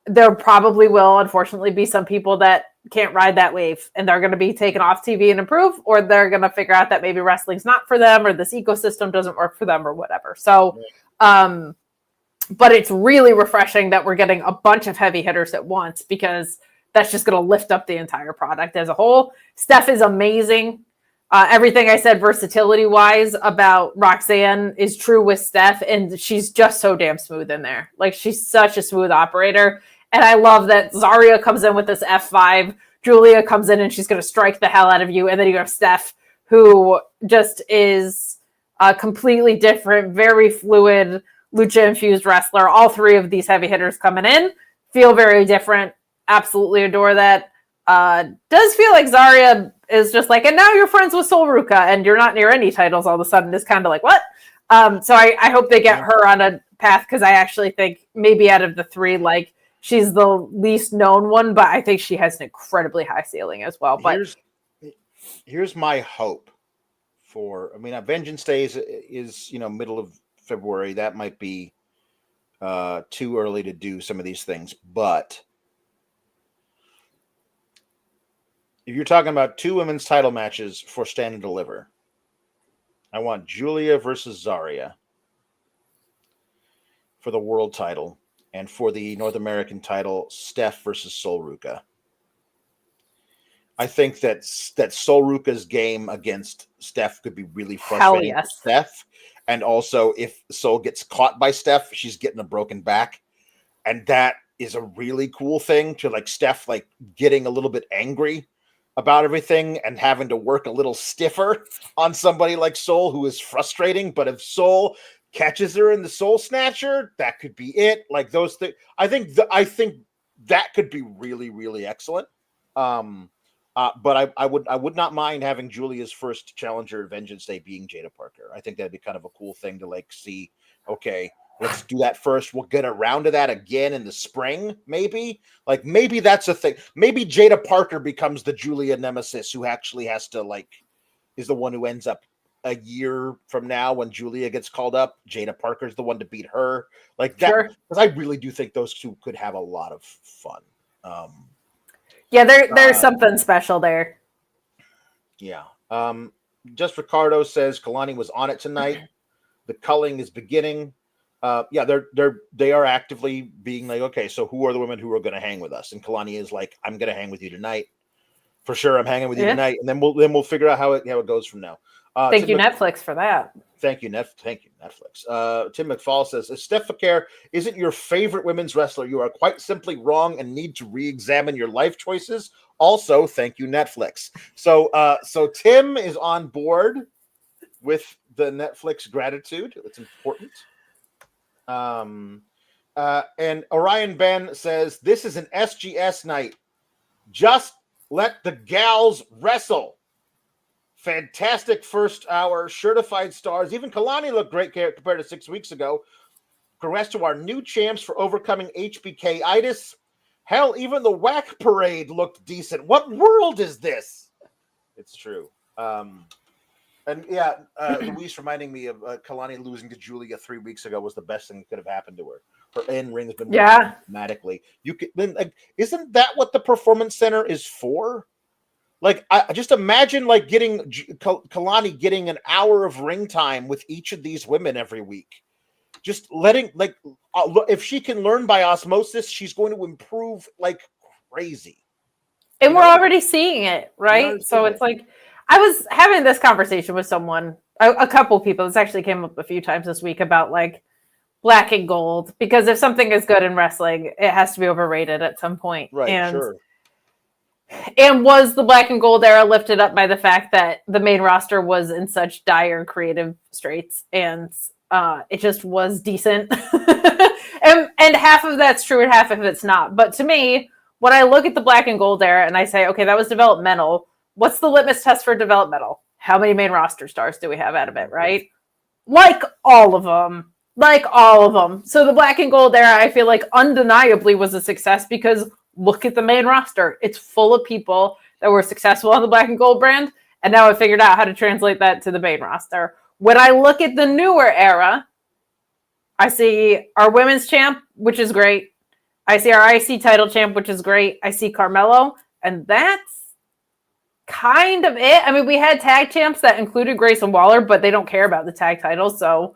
There probably will, unfortunately, be some people that can't ride that wave, and they're going to be taken off TV and improve, or they're going to figure out that maybe wrestling's not for them, or this ecosystem doesn't work for them, or whatever. So, but it's really refreshing that we're getting a bunch of heavy hitters at once, because that's just going to lift up the entire product as a whole. Steph is amazing. Everything I said versatility-wise about Roxanne is true with Steph, and she's just so damn smooth in there. Like, she's such a smooth operator. And I love that Zarya comes in with this F5. Giulia comes in and she's going to strike the hell out of you. And then you have Steph, who just is a completely different, very fluid, lucha-infused wrestler. All three of these heavy hitters coming in feel very different. Absolutely adore that. Does feel like Zarya is just like, and now you're friends with Sol Ruca and you're not near any titles all of a sudden. It's kind of like, what? So I hope they get her on a path, because I actually think maybe out of the three, like, she's the least known one, but I think she has an incredibly high ceiling as well. But here's my hope for, I mean, Vengeance Day is middle of February. That might be too early to do some of these things. But if you're talking about two women's title matches for Stand and Deliver, I want Giulia versus Zarya for the world title. And for the North American title, Steph versus Sol Ruca. I think that Sol Ruca's game against Steph could be really frustrating for Steph. And also, if Sol gets caught by Steph, she's getting a broken back. And that is a really cool thing, to like Steph like getting a little bit angry about everything and having to work a little stiffer on somebody like Sol, who is frustrating. But if Sol catches her in the Soul Snatcher, that could be it. Like those things, I think that could be really, really excellent. But I would not mind having Giulia's first challenger at Vengeance Day being Jada Parker. I think that'd be kind of a cool thing to like see. Okay, let's do that first. We'll get around to that again in the spring, maybe. Like maybe that's a thing. Maybe Jada Parker becomes the Giulia nemesis who actually has to is the one who ends up a year from now when Giulia gets called up. Jada Parker's the one to beat her. Like that, because I really do think those two could have a lot of fun. Yeah, there's something special there. Yeah. Just Ricardo says Kelani was on it tonight. The culling is beginning. Yeah, they are actively being like, okay, so who are the women who are going to hang with us? And Kelani is like, I'm going to hang with you tonight. For sure, I'm hanging with you tonight, and then we'll figure out how it goes from now. Thank you, Netflix, for that. Thank you, Netflix. Tim McFall says, if Steph Vaquer isn't your favorite women's wrestler, you are quite simply wrong and need to re-examine your life choices. Also, thank you, Netflix. So Tim is on board with the Netflix gratitude. It's important. And Orion Ben says, this is an SGS night. Just let the gals wrestle. Fantastic first hour, certified stars. Even Kelani looked great compared to 6 weeks ago. Congrats to our new champs for overcoming HBK-itis. Hell, even the whack parade looked decent. What world is this? It's true. And yeah, Luis reminding me of Kelani losing to Giulia 3 weeks ago was the best thing that could have happened to her. Her in-ring has been dramatically. Isn't that what the Performance Center is for? Like, I just imagine like getting Kelani getting an hour of ring time with each of these women every week. just letting if she can learn by osmosis, she's going to improve like crazy. And we're already seeing it, right? So it's like, I was having this conversation with someone, a couple people. This actually came up a few times this week about like black and gold, because if something is good in wrestling, it has to be overrated at some point. Right, and, sure. And was the black and gold era lifted up by the fact that the main roster was in such dire creative straits, and it just was decent? and half of that's true and half of it's not. But to me, when I look at the black and gold era and I say, okay, that was developmental, what's the litmus test for developmental? How many main roster stars do we have out of it, right? Like all of them. So the black and gold era, I feel like undeniably was a success, because look at the main roster. It's full of people that were successful on the black and gold brand, and now I figured out how to translate that to the main roster. When I look at the newer era, I see our women's champ, which is great. I see our IC title champ, which is great. I see Carmelo, and that's kind of it. I mean, we had tag champs that included Grayson Waller, but they don't care about the tag titles, so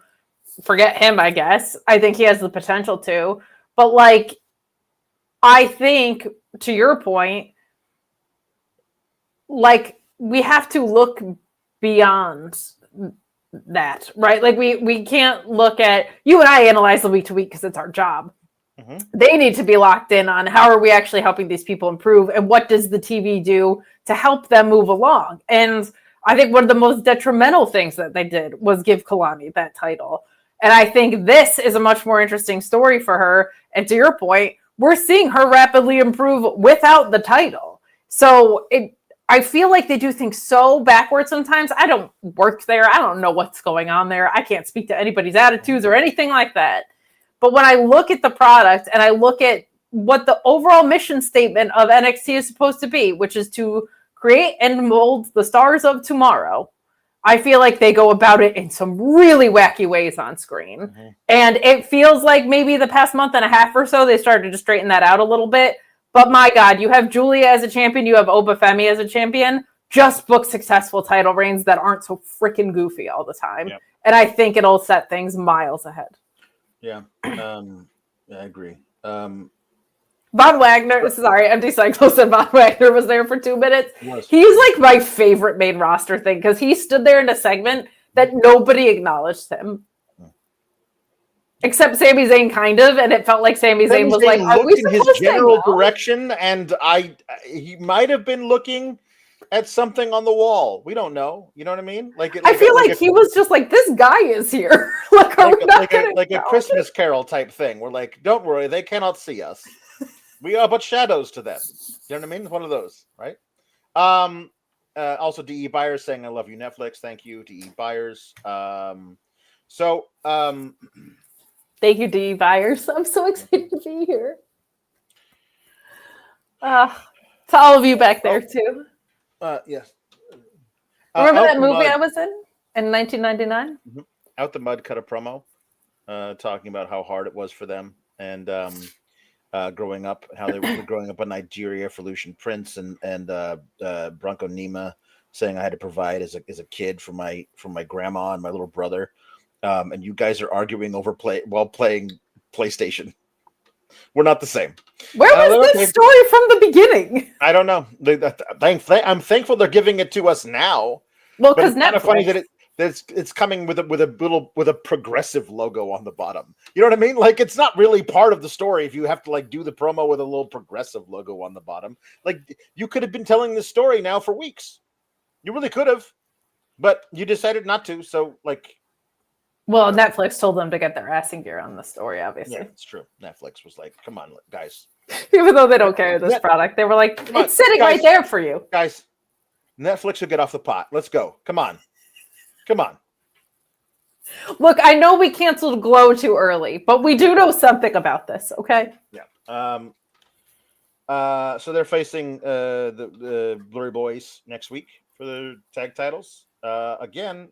forget him, I guess. I think he has the potential to. But, like, I think, to your point, like, we have to look beyond that, right? Like, we can't look at, you and I analyze the week to week because it's our job. Mm-hmm. They need to be locked in on how are we actually helping these people improve, and what does the TV do to help them move along. And I think one of the most detrimental things that they did was give Kelani that title. And I think this is a much more interesting story for her. And to your point, we're seeing her rapidly improve without the title. So I feel like they do things so backwards sometimes. I don't work there. I don't know what's going on there. I can't speak to anybody's attitudes or anything like that. But when I look at the product and I look at what the overall mission statement of NXT is supposed to be, which is to create and mold the stars of tomorrow, I feel like they go about it in some really wacky ways on screen. Mm-hmm. And it feels like maybe the past month and a half or so, they started to straighten that out a little bit. But my God, you have Giulia as a champion. You have Obafemi as a champion. Just book successful title reigns that aren't so freaking goofy all the time. Yep. And I think it'll set things miles ahead. Yeah, I agree. Von Wagner, sorry, Empty Cycle said Von Wagner was there for 2 minutes. He's like my favorite main roster thing, because he stood there in a segment that nobody acknowledged him. Except Sami Zayn, kind of, and it felt like Sami Zayn was like, are we in his general direction, and he might have been looking at something on the wall. We don't know. You know what I mean? I feel like he was just like, this guy is here. like a Christmas Carol type thing. We're like, don't worry, they cannot see us. We are but shadows to them. You know what I mean? One of those, right? Also, DE Byers saying, I love you, Netflix. Thank you, DE Byers. Thank you, DE Byers. I'm so excited to be here. To all of you back there, too. Yes. Remember that movie I was in 1999? Mm-hmm. Out the Mud cut a promo talking about how hard it was for them, and growing up, how they were growing up in Nigeria for Lucian Prince and Bronco Nima, saying I had to provide as a kid for my grandma and my little brother, and you guys are arguing over while playing PlayStation. We're not the same. Where was this story from the beginning? I don't know. I'm thankful they're giving it to us now. Well, because Netflix. Kind of funny that it's coming with a progressive logo on the bottom. You know what I mean? Like, it's not really part of the story if you have to like do the promo with a little progressive logo on the bottom. Like, you could have been telling this story now for weeks. You really could have, but you decided not to. So like. Well, Netflix told them to get their ass in gear on the story, obviously. Yeah, it's true. Netflix was like, come on, guys. Even though they don't carry this product, they were like, it's sitting right there for you. Guys, Netflix will get off the pot. Let's go. Come on. Look, I know we canceled Glow too early, but we do know something about this, okay? Yeah. So they're facing the Blurry Boys next week for the tag titles. Again,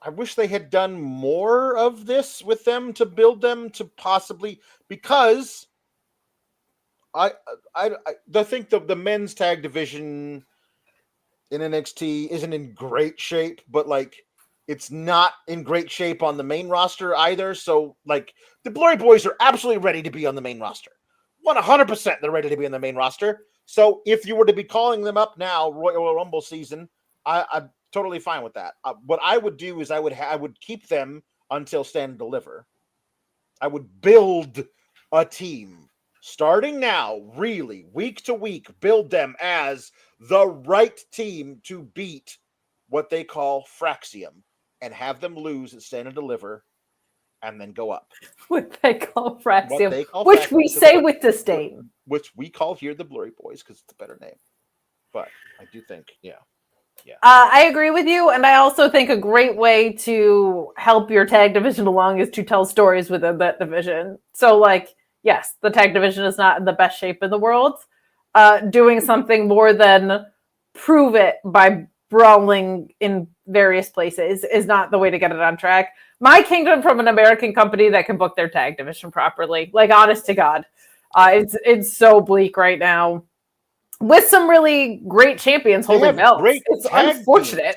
I wish they had done more of this with them to build them to possibly, because I think the men's tag division in NXT isn't in great shape, but like It's not in great shape on the main roster either. So, like, the Glory Boys are absolutely ready to be on the main roster. 100% they're ready to be on the main roster. So, if you were to be calling them up now, Royal Rumble season, I'm totally fine with that. What I would do is I would keep them until Stand and Deliver. I would build a team starting now, really, week to week, build them as the right team to beat what they call Fraxium and have them lose at Stand and Deliver and then go up. What they call Fraxium, Which Fraxium, we say with disdain. Which we call here the Blurry Boys because it's a better name. But I do think, yeah. I agree with you, and I also think a great way to help your tag division along is to tell stories within that division. So, like, yes, the tag division is not in the best shape in the world. Doing something more than prove it by brawling in various places is not the way to get it on track. My Kingdom from an American company that can book their tag division properly. Like, honest to God. It's so bleak right now. With some really great champions holding belts. It's unfortunate.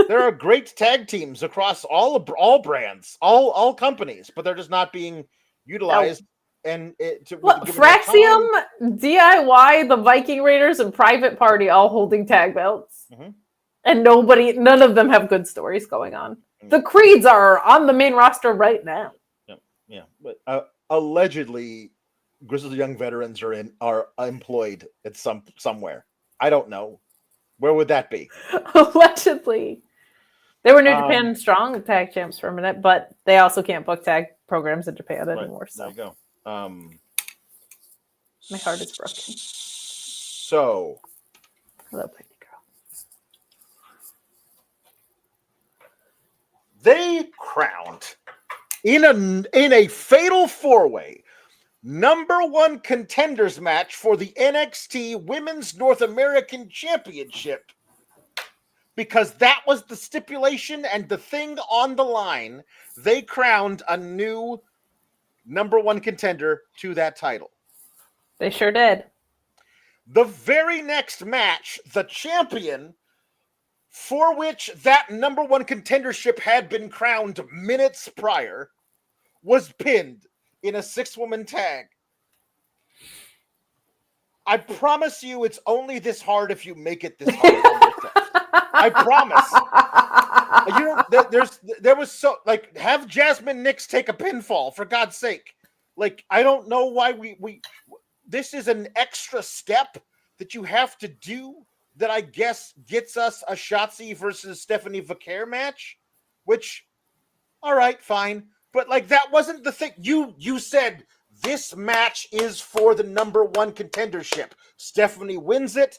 There are great tag teams across all brands, all companies, but they're just not being utilized. And Fraxium, DIY, the Viking Raiders, and Private Party all holding tag belts. Mm-hmm. And none of them have good stories going on. Mm-hmm. The Creeds are on the main roster right now. Yeah. But allegedly, Grizzled Young Veterans are employed at somewhere. I don't know. Where would that be? Allegedly. They were New Japan Strong tag champs for a minute, but they also can't book tag programs in Japan anymore. So. There you go. My heart is broken. So. Hello, pretty girl. They crowned in a fatal 4-way #1 contenders match for the NXT Women's North American Championship, because that was the stipulation and the thing on the line. They crowned a new #1 contender to that title. They sure did. The very next match, the champion for which that #1 contendership had been crowned minutes prior was pinned in a 6-woman tag. I promise you it's only this hard if you make it this hard on yourself. I promise. There was have Jazmyn Nix take a pinfall, for God's sake. Like, I don't know why we this is an extra step that you have to do that I guess gets us a Shotzi versus Stephanie Vaquer match, which, all right, fine. But, like, that wasn't the thing. You said this match is for the #1 contendership. Stephanie wins it.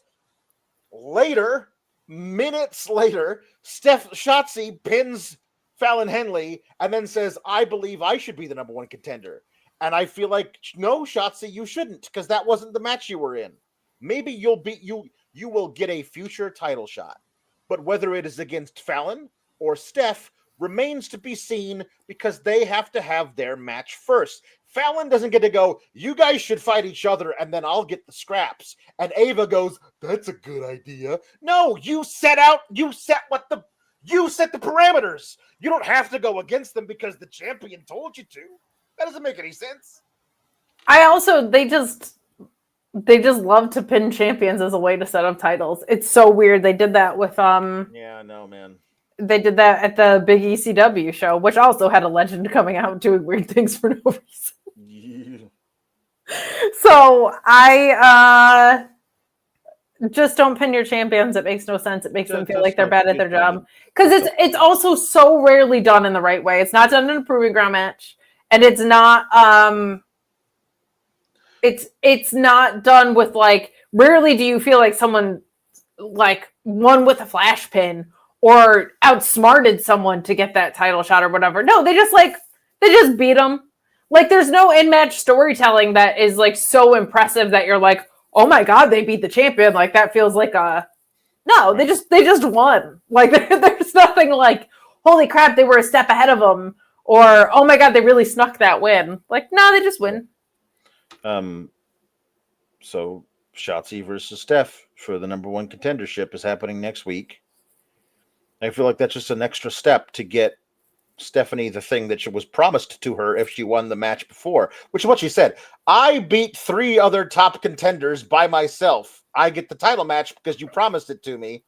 Later, minutes later, Shotzi pins Fallon Henley and then says, I believe I should be the #1 contender. And I feel like, no, Shotzi, you shouldn't, because that wasn't the match you were in. Maybe you will get a future title shot. But whether it is against Fallon or Steph remains to be seen, because they have to have their match first. Fallon doesn't get to go, you guys should fight each other and then I'll get the scraps. And Ava goes, that's a good idea. No, you set the parameters. You don't have to go against them because the champion told you to. That doesn't make any sense. They just love to pin champions as a way to set up titles. It's so weird. They did that with Yeah, no, man. They did that at the big ECW show, which also had a legend coming out doing weird things for no reason. Yeah. So I just don't pin your champions. It makes no sense. It makes them feel like they're bad at their job. Because it's also so rarely done in the right way. It's not done in a proving ground match. And it's not it's not done with, like, rarely do you feel like someone, like, won with a flash pin or outsmarted someone to get that title shot or whatever. No, they just beat them. Like, there's no in-match storytelling that is, like, so impressive that you're like, oh my God, they beat the champion. Like, that feels like no, they just won. Like, there's nothing like, holy crap, they were a step ahead of them, or, oh my God, they really snuck that win. Like, no, they just win. So Shotzi versus Steph for the #1 contendership is happening next week. I feel like that's just an extra step to get Stephanie the thing that was promised to her if she won the match before, which is what she said. I beat 3 other top contenders by myself. I get the title match because you promised it to me.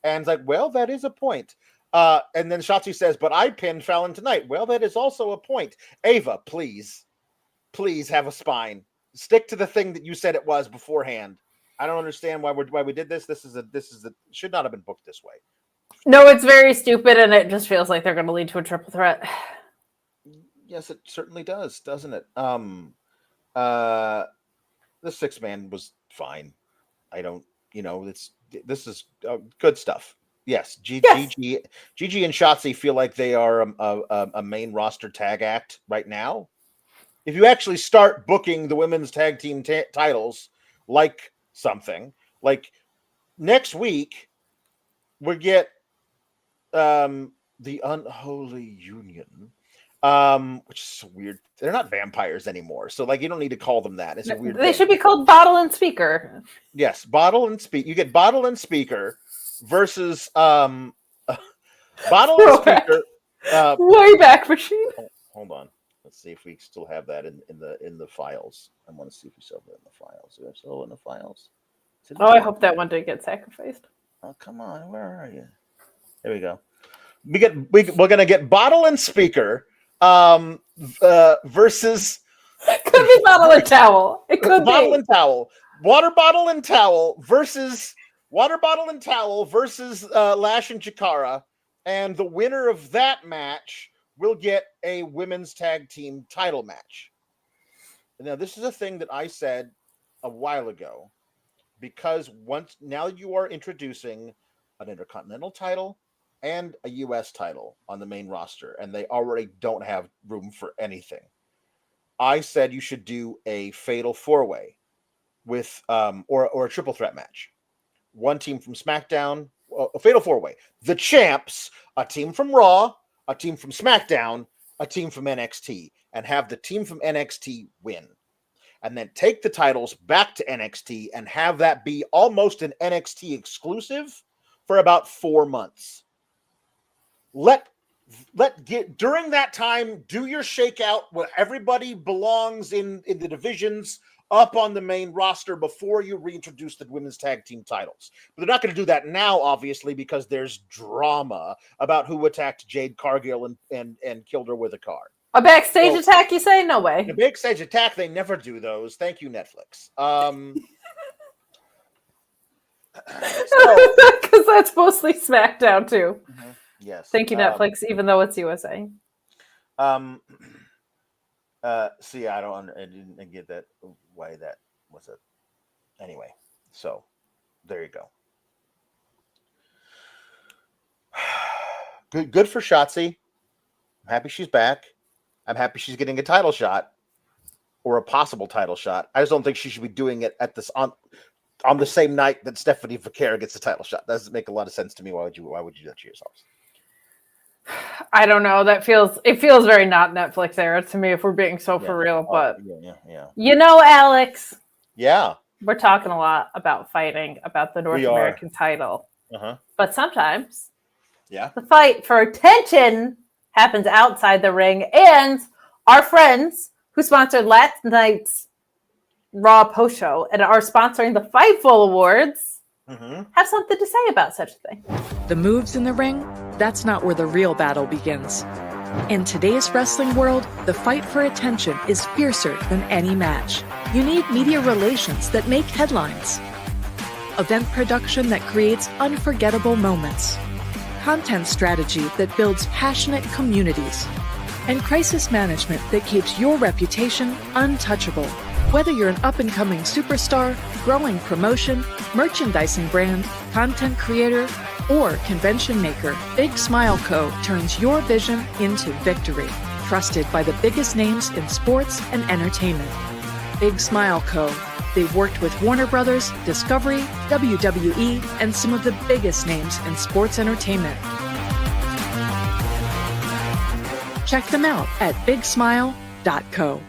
And it's like, well, that is a point. And then Shotzi says, but I pinned Fallon tonight. Well, that is also a point. Ava, please have a spine. Stick to the thing that you said it was beforehand. I don't understand why we did this. This should not have been booked this way. No, it's very stupid, and it just feels like they're going to lead to a triple threat. Yes, it certainly does, doesn't it? The 6-man was fine. I don't, this is good stuff. Yes, Gigi and Shotzi feel like they are a main roster tag act right now. If you actually start booking the women's tag team titles like something, like next week, we get the Unholy Union, which is so weird. They're not vampires anymore, so like you don't need to call them that. It's a weird. They should be called Bottle and Speaker. Yes, Bottle and Speaker. You get Bottle and Speaker versus Bottle and Speaker. Wayback Machine. Hold on. Let's see if we still have that in the files. I want to see if we still have that in the files. Is it still in the files? I hope that one didn't get sacrificed. Oh, come on. Where are you? There we go. We're gonna get Bottle and Speaker versus Could be Bottle and Towel. It could Bottle be and Towel. Water Bottle and Towel versus Lash and Chikara, and the winner of that match will get a women's tag team title match. Now, this is a thing that I said a while ago, because now you are introducing an Intercontinental title and a U.S. title on the main roster, and they already don't have room for anything. I said you should do a fatal 4-way with or a triple threat match. One team from SmackDown, a fatal 4-way. The champs, a team from Raw, a team from SmackDown, a team from NXT, and have the team from NXT win. And then take the titles back to NXT and have that be almost an NXT exclusive for about 4 months. During that time, do your shakeout where everybody belongs in the divisions up on the main roster before you reintroduce the women's tag team titles. But they're not going to do that now, obviously, because there's drama about who attacked Jade Cargill and killed her with a car. A backstage attack, you say? No way. A backstage attack, they never do those. Thank you, Netflix. Because that's mostly SmackDown, too. Mm-hmm. Yes. Thank you, Netflix, even though it's USA. See, I didn't get that, why that was it. Anyway, so there you go. Good for Shotzi. I'm happy she's back. I'm happy she's getting a title shot or a possible title shot. I just don't think she should be doing it at this on the same night that Stephanie Vaquer gets a title shot. That doesn't make a lot of sense to me. Why would you do that to yourselves? I don't know. It feels very not Netflix era to me, if we're being so for real. But yeah. Alex. Yeah. We're talking a lot about fighting about the North American title. Uh-huh. But sometimes the fight for attention happens outside the ring. And our friends who sponsored last night's Raw post show and are sponsoring the Fightful Awards have something to say about such a thing. The moves in the ring, that's not where the real battle begins. In today's wrestling world, the fight for attention is fiercer than any match. You need media relations that make headlines, event production that creates unforgettable moments, content strategy that builds passionate communities, and crisis management that keeps your reputation untouchable. Whether you're an up-and-coming superstar, growing promotion, merchandising brand, content creator, or convention maker, Big Smile Co. turns your vision into victory. Trusted by the biggest names in sports and entertainment. Big Smile Co. They've worked with Warner Brothers, Discovery, WWE, and some of the biggest names in sports entertainment. Check them out at bigsmile.co.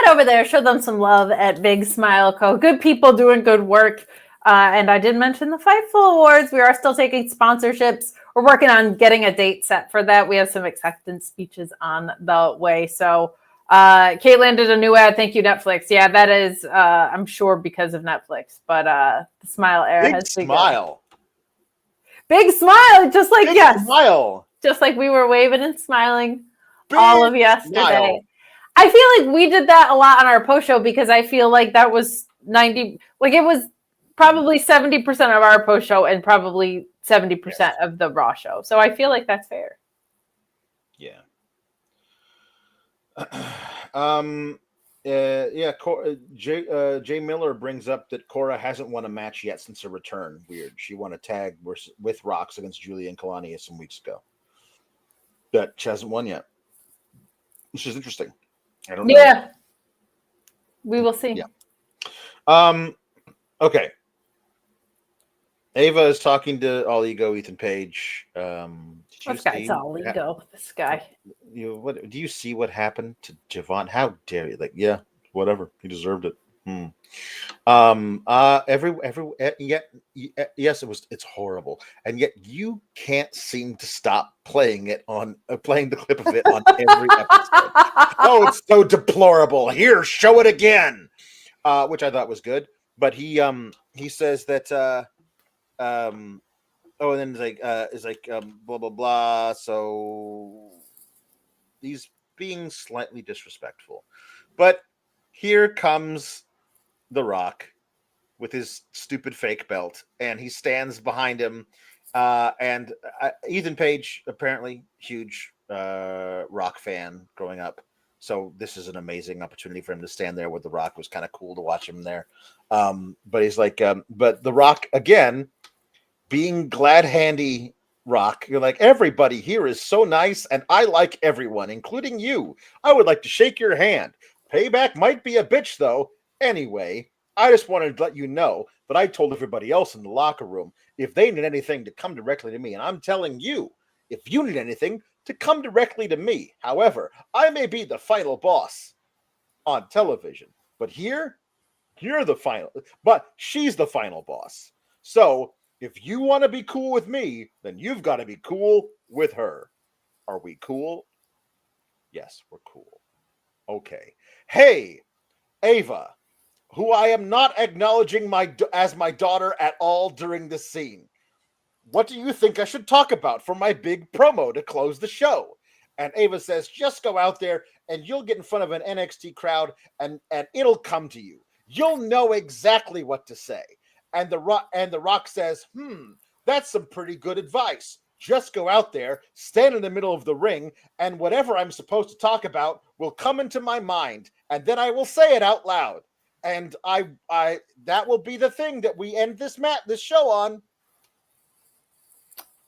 head over there, show them some love at Big Smile Co. Good people doing good work. And I did mention the Fightful Awards. We are still taking sponsorships. We're working on getting a date set for that. We have some acceptance speeches on the way. So Caitlin did a new ad. Thank you, Netflix. Yeah, that is, I'm sure, because of Netflix. But the Smile era has begun. Big smile, just like Big smile. Just like we were waving and smiling Big all of yesterday. smile. I feel like we did that a lot on our post show because I feel like that was 90, like it was probably 70% of our post show and probably 70% of the Raw show. So I feel like that's fair. Yeah. Jay Miller brings up that Cora hasn't won a match yet since her return. Weird. She won a tag with Rox against Giulia and Kelani some weeks ago. But she hasn't won yet, which is interesting. I don't know. Yeah. We will see. Yeah. Okay. Ava is talking to All Ego Ethan Page. This guy's all ego. This guy. What do you see? What happened to Javon? How dare you? Like, yeah, whatever. He deserved it. Yes, it's horrible, and yet you can't seem to stop playing it on playing the clip of it on every episode. Oh, it's so deplorable. Here, show it again, which I thought was good. But he says that and then it's like blah blah blah. So he's being slightly disrespectful, but here comes The Rock with his stupid fake belt, and he stands behind him. And Ethan Page, apparently huge Rock fan growing up, so this is an amazing opportunity for him to stand there with The Rock. It was kind of cool to watch him there. But he's like, but The Rock again, being glad handy Rock, you're like, everybody here is so nice, and I like everyone, including you. I would like to shake your hand. Payback might be a bitch, though. Anyway, I just wanted to let you know that I told everybody else in the locker room if they need anything to come directly to me, and I'm telling you, if you need anything, to come directly to me. However, I may be the final boss on television, but here, you're the final, but she's the final boss. So if you want to be cool with me, then you've got to be cool with her. Are we cool? Yes, we're cool. Okay. Hey, Ava, who I am not acknowledging as my daughter at all during this scene. What do you think I should talk about for my big promo to close the show? And Ava says, just go out there and you'll get in front of an NXT crowd and it'll come to you. You'll know exactly what to say. And The Rock says, that's some pretty good advice. Just go out there, stand in the middle of the ring, and whatever I'm supposed to talk about will come into my mind, and then I will say it out loud. And I that will be the thing that we end this show on.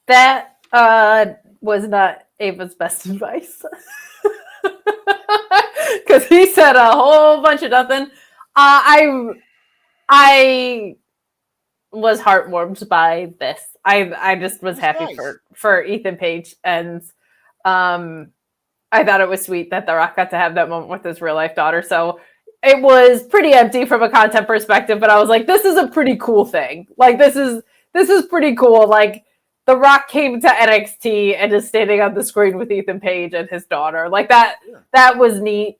That was not Ava's best advice. Because he said a whole bunch of nothing. I was heartwarmed by this. I just was happy for Ethan Page, and I thought it was sweet that The Rock got to have that moment with his real life daughter. So it was pretty empty from a content perspective, but I was like, this is a pretty cool thing. Like this is pretty cool. Like The Rock came to NXT and is standing on the screen with Ethan Page and his daughter. Like that. Yeah. That was neat.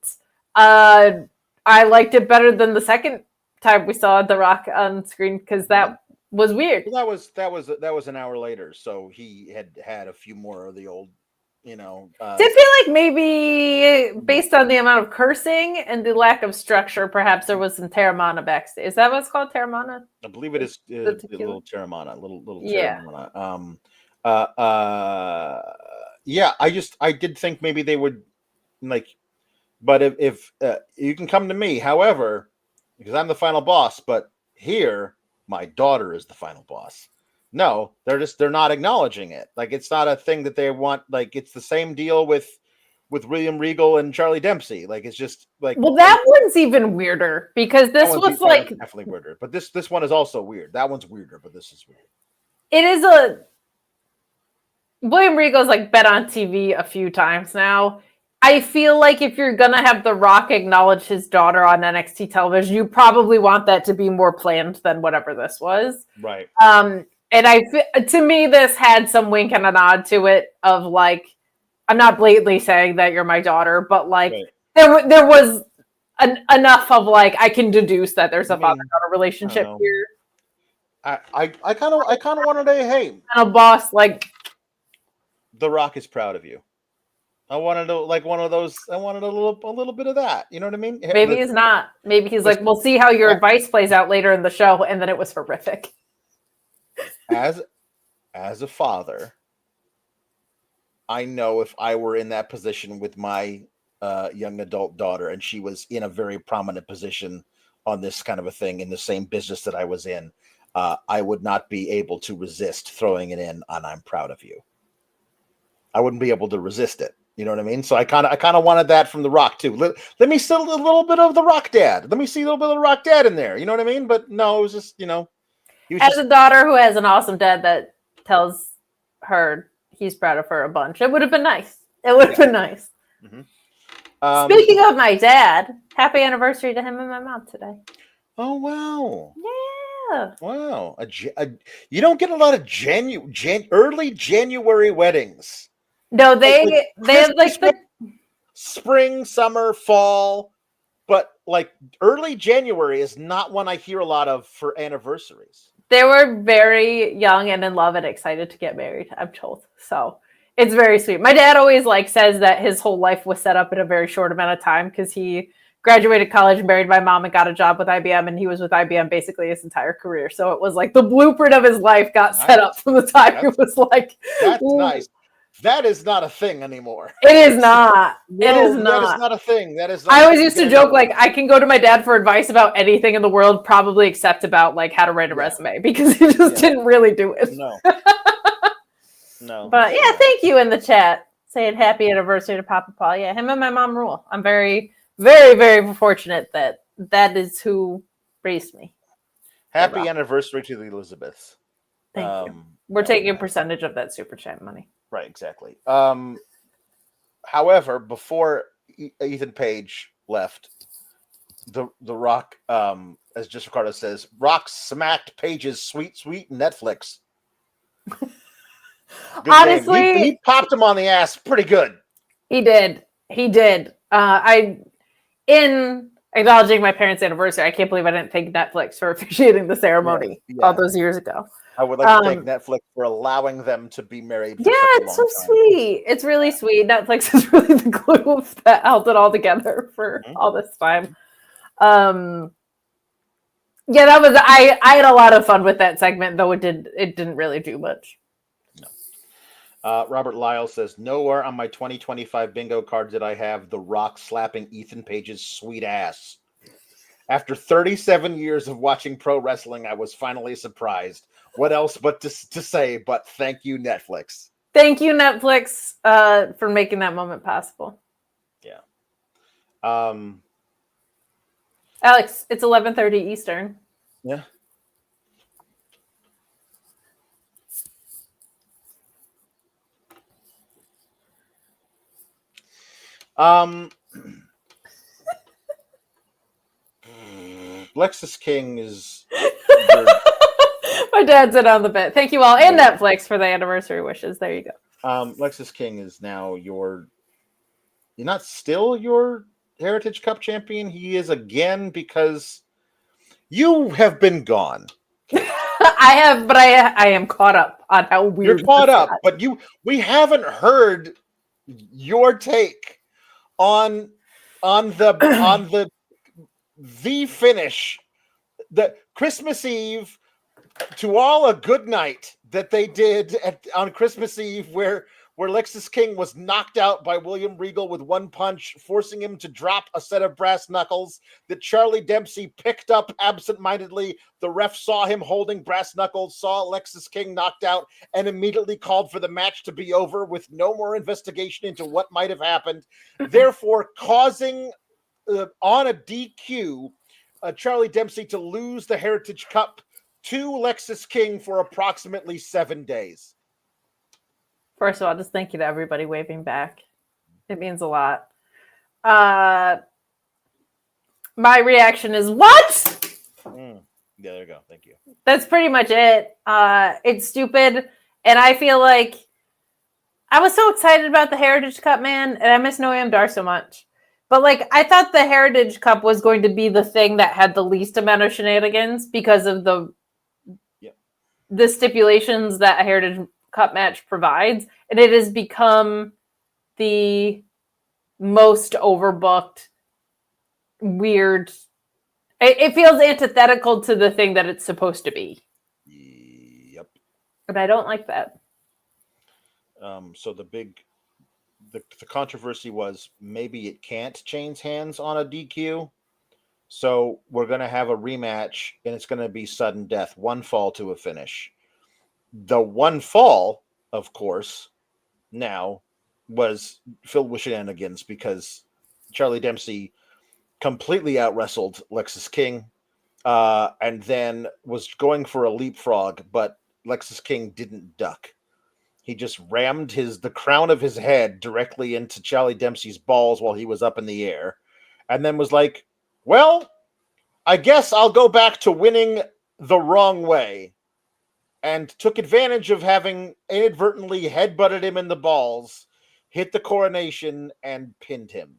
I liked it better than the second time we saw The Rock on screen because that was weird. Well, that was an hour later, so he had a few more of the old, Did feel like maybe based on the amount of cursing and the lack of structure, perhaps there was some Terramana backstage. Is that what it's called, Terramana? I believe it is a little Terramana, little Terramana. Yeah. I did think maybe they would but if you can come to me, however, because I'm the final boss, but here my daughter is the final boss. No, they're not acknowledging it. Like it's not a thing that they want. Like it's the same deal with William Regal and Charlie Dempsey. Like it's just like, well, that one's even weirder because this was like definitely weirder. But this one is also weird. That one's weirder, but this is weird. It is William Regal's like been on TV a few times now. I feel like if you're gonna have The Rock acknowledge his daughter on NXT television, you probably want that to be more planned than whatever this was. Right. And to me, this had some wink and a nod to it of like, I'm not blatantly saying that you're my daughter, but like there was enough of like, I can deduce that there's a father-daughter relationship here. I kind of wanted to, hey, and a boss like The Rock is proud of you. I wanted to like one of those. I wanted a little bit of that. You know what I mean? Maybe he's not. Maybe he's like, we'll see how your advice plays out later in the show, and then it was horrific. As a father, I know if I were in that position with my young adult daughter, and she was in a very prominent position on this kind of a thing in the same business that I was in, I would not be able to resist throwing it in on "I'm proud of you." I wouldn't be able to resist it. You know what I mean? So I kind of wanted that from The Rock too. Let me see a little bit of The Rock Dad. Let me see a little bit of The Rock Dad in there. You know what I mean? But no, it was just, as a daughter who has an awesome dad that tells her he's proud of her a bunch, it would have been nice. It would have been nice. Mm-hmm. Speaking of my dad, happy anniversary to him and my mom today. Oh wow! Yeah. Wow. You don't get a lot of early January weddings. No, they have like the spring, summer, fall, but like early January is not one I hear a lot of for anniversaries. They were very young and in love and excited to get married, I'm told. So it's very sweet. My dad always like says that his whole life was set up in a very short amount of time because he graduated college, married my mom, and got a job with IBM, and he was with IBM basically his entire career. So it was like the blueprint of his life got set up from the time he was like. That's nice. That is not a thing anymore. It is not. No, it is not. That is not a thing. That is. Not I always used to joke like I can go to my dad for advice about anything in the world, probably except about like how to write a resume because he just didn't really do it. No. No. But yeah, thank you in the chat saying happy anniversary to Papa Paul. Yeah, him and my mom rule. I'm very, very, very fortunate that that is who raised me. Happy anniversary to the Elizabeths. Thank you. We're taking a percentage of that super chat money. Right, exactly. However, before Ethan Page left, the Rock, as Just Ricardo says, Rock smacked Page's sweet Netflix. Honestly, he popped him on the ass pretty good. He did. In acknowledging my parents' anniversary, I can't believe I didn't thank Netflix for officiating the ceremony all those years ago. I would like to thank Netflix for allowing them to be married. For it's so sweet. It's really sweet. Netflix is really the glue that held it all together for all this time. That was I had a lot of fun with that segment, though it didn't really do much. No. Robert Lyle says, nowhere on my 2025 bingo card did I have The Rock slapping Ethan Page's sweet ass. After 37 years of watching pro wrestling, I was finally surprised. What else but to say but thank you, Netflix. Thank you, Netflix, for making that moment possible. Yeah. Alex, it's 11:30 Eastern. Yeah. Lexis King is my dad's in on the bit. Thank you all and Netflix for the anniversary wishes. There you go. Lexis King is now you're not still your Heritage Cup champion. He is again because you have been gone. I have, but I am caught up on how weird. You're caught up, but we haven't heard your take on the finish, the Christmas Eve, to all a good night that they did on Christmas Eve, where Lexis King was knocked out by William Regal with one punch, forcing him to drop a set of brass knuckles that Charlie Dempsey picked up absentmindedly. The ref saw him holding brass knuckles, saw Lexis King knocked out, and immediately called for the match to be over with no more investigation into what might have happened, therefore causing on a DQ Charlie Dempsey to lose the Heritage Cup to Lexis King for approximately 7 days. First of all, just thank you to everybody waving back. It means a lot. My reaction is, what? Yeah, there you go. Thank you. That's pretty much it. It's stupid. And I feel like I was so excited about the Heritage Cup, man, and I miss Noam Dar so much. But like, I thought the Heritage Cup was going to be the thing that had the least amount of shenanigans because of the stipulations that a Heritage Cup match provides, and it has become the most overbooked, weird. It feels antithetical to the thing that it's supposed to be. Yep. And I don't like that. So the controversy was maybe it can't change hands on a DQ. So we're going to have a rematch, and it's going to be sudden death, one fall to a finish. The one fall, of course, now was filled with shenanigans because Charlie Dempsey completely out-wrestled Lexis King and then was going for a leapfrog, but Lexis King didn't duck. He just rammed the crown of his head directly into Charlie Dempsey's balls while he was up in the air, and then was like, well, I guess I'll go back to winning the wrong way, and took advantage of having inadvertently headbutted him in the balls, hit the coronation, and pinned him.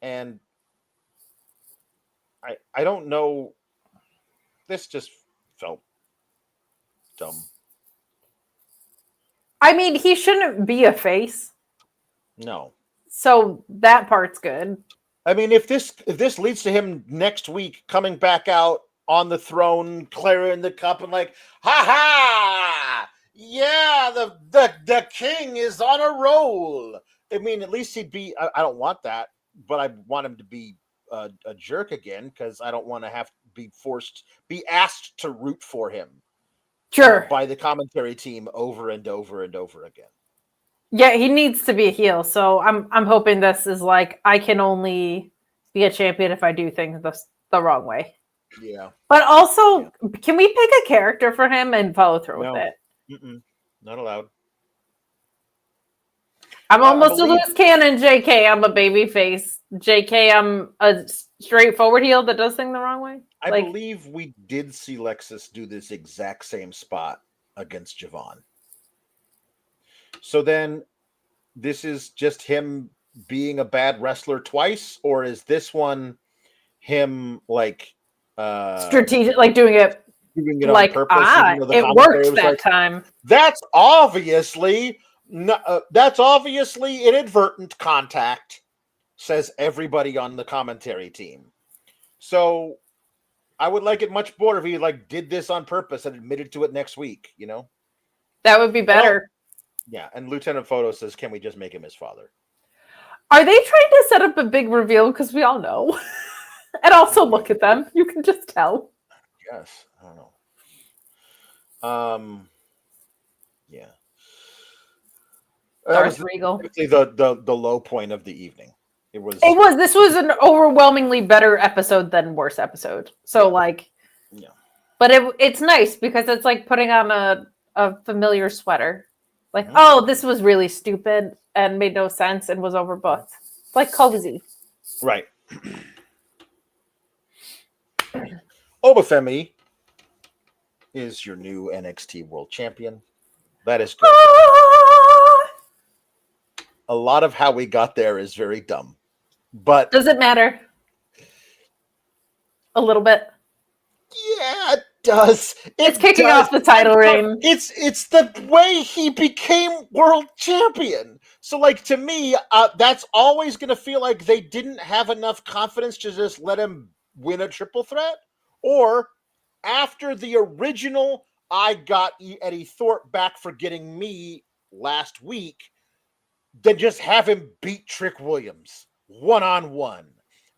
And I don't know. This just felt dumb. I mean, he shouldn't be a face. No. So that part's good. I mean, if this leads to him next week coming back out on the throne, clearing the cup, and like, ha ha, yeah, the king is on a roll. I mean, at least he'd be. I don't want that, but I want him to be a jerk again because I don't want to have to be asked to root for him. Sure. By the commentary team over and over and over again. Yeah, he needs to be a heel. So I'm hoping this is like, I can only be a champion if I do things the wrong way. Yeah. But also, can we pick a character for him and follow through with it? Not allowed. I'm almost a loose cannon, JK. I'm a baby face. JK, I'm a straightforward heel that does things the wrong way. I believe we did see Lexis do this exact same spot against Javon. So then this is just him being a bad wrestler twice, or is this one him like strategic, like doing it like, on purpose? It worked that time. That's obviously inadvertent contact, says everybody on the commentary team. So I would like it much more if he did this on purpose and admitted to it next week, That would be better. Yeah, and Lieutenant Photo says, can we just make him his father? Are they trying to set up a big reveal? Because we all know. And also look at them. You can just tell. Yes, I don't know. Yeah. Darth Regal. The low point of the evening. This was an overwhelmingly better episode than worse episode. So yeah. But it's nice because it's like putting on a familiar sweater. Like, oh, this was really stupid and made no sense and was overbooked. It's like cozy. Right. Obafemi is your new NXT World Champion. That is good. A lot of how we got there is very dumb. But does it matter? A little bit. Yeah, it does. It's kicking off the title reign. It's the way he became world champion. So, to me, that's always going to feel like they didn't have enough confidence to just let him win a triple threat. Or after the original, I got Eddie Thorpe back for getting me last week, then just have him beat Trick Williams one-on-one.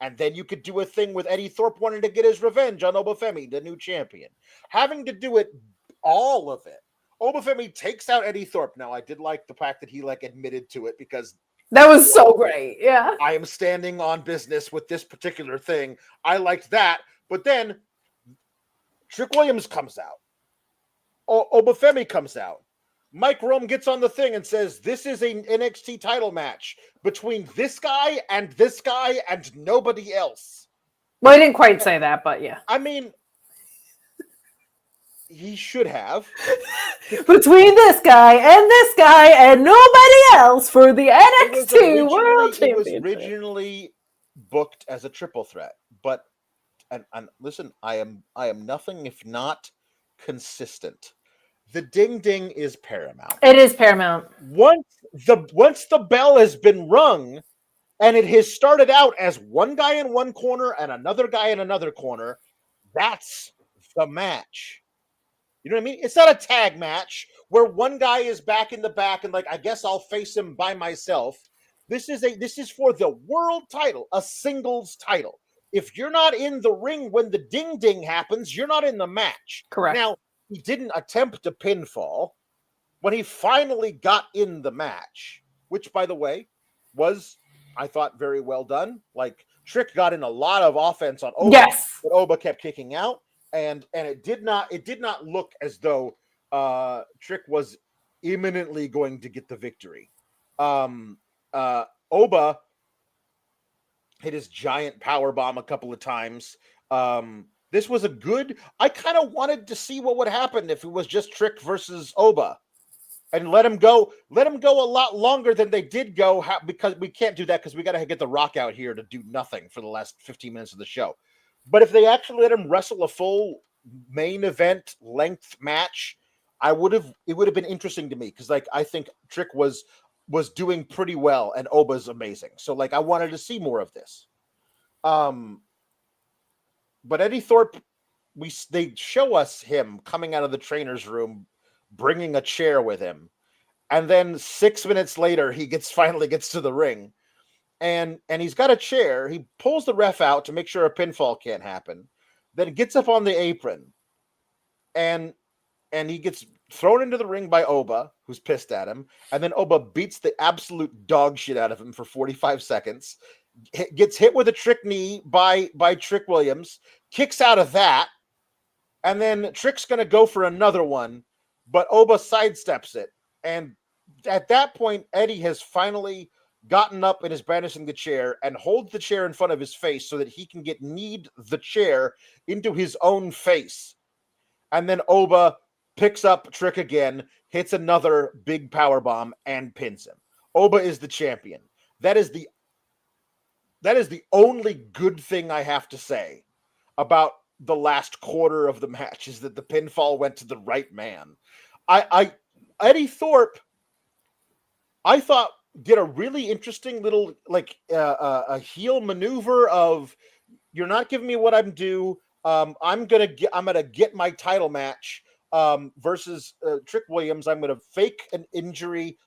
And then you could do a thing with Eddie Thorpe wanting to get his revenge on Obafemi, the new champion. Having to do it, all of it. Obafemi takes out Eddie Thorpe. Now, I did like the fact that he admitted to it because that was so great. Yeah. I am standing on business with this particular thing. I liked that. But then Trick Williams comes out. Obafemi comes out. Mike Rome gets on the thing and says, this is an NXT title match between this guy and nobody else. Well, I didn't quite say that, but yeah. I mean, he should have. Between this guy and nobody else for the NXT World Championship. It was originally booked as a triple threat, but and listen, I am nothing if not consistent. The ding ding is paramount. It is paramount. Once the bell has been rung, and it has started out as one guy in one corner and another guy in another corner, that's the match. You know what I mean? It's not a tag match where one guy is back in the back and like, I guess I'll face him by myself. This is for the world title, a singles title. If you're not in the ring when the ding ding happens, you're not in the match. Correct. Now, he didn't attempt a pinfall when he finally got in the match, which, by the way, was, I thought, very well done. Like, Trick got in a lot of offense on Oba, yes, but Oba kept kicking out. And it did not look as though Trick was imminently going to get the victory. Oba hit his giant power bomb a couple of times. This was a good. I kind of wanted to see what would happen if it was just Trick versus Oba, and let him go a lot longer than they did go. Because we can't do that because we got to get the Rock out here to do nothing for the last 15 minutes of the show. But if they actually let him wrestle a full main event length match, it would have been interesting to me because like I think Trick was doing pretty well and Oba's amazing. So like I wanted to see more of this. But Eddy Thorpe, they show us him coming out of the trainer's room, bringing a chair with him, and then 6 minutes later he finally gets to the ring. And he's got a chair. He pulls the ref out to make sure a pinfall can't happen. Then gets up on the apron. And he gets thrown into the ring by Oba, who's pissed at him. And then Oba beats the absolute dog shit out of him for 45 seconds. Gets hit with a trick knee by Trick Williams. Kicks out of that. And then Trick's going to go for another one. But Oba sidesteps it. And at that point, Eddy has finally gotten up and is brandishing the chair and holds the chair in front of his face so that he can kneed the chair into his own face. And then Oba picks up Trick again, hits another big power bomb and pins him. Oba is the champion. That is the only good thing I have to say about the last quarter of the match is that the pinfall went to the right man. Eddy Thorpe, I thought, did a really interesting little like a heel maneuver of you're not giving me what I'm due. I'm gonna get my title match versus Trick Williams. I'm gonna fake an injury.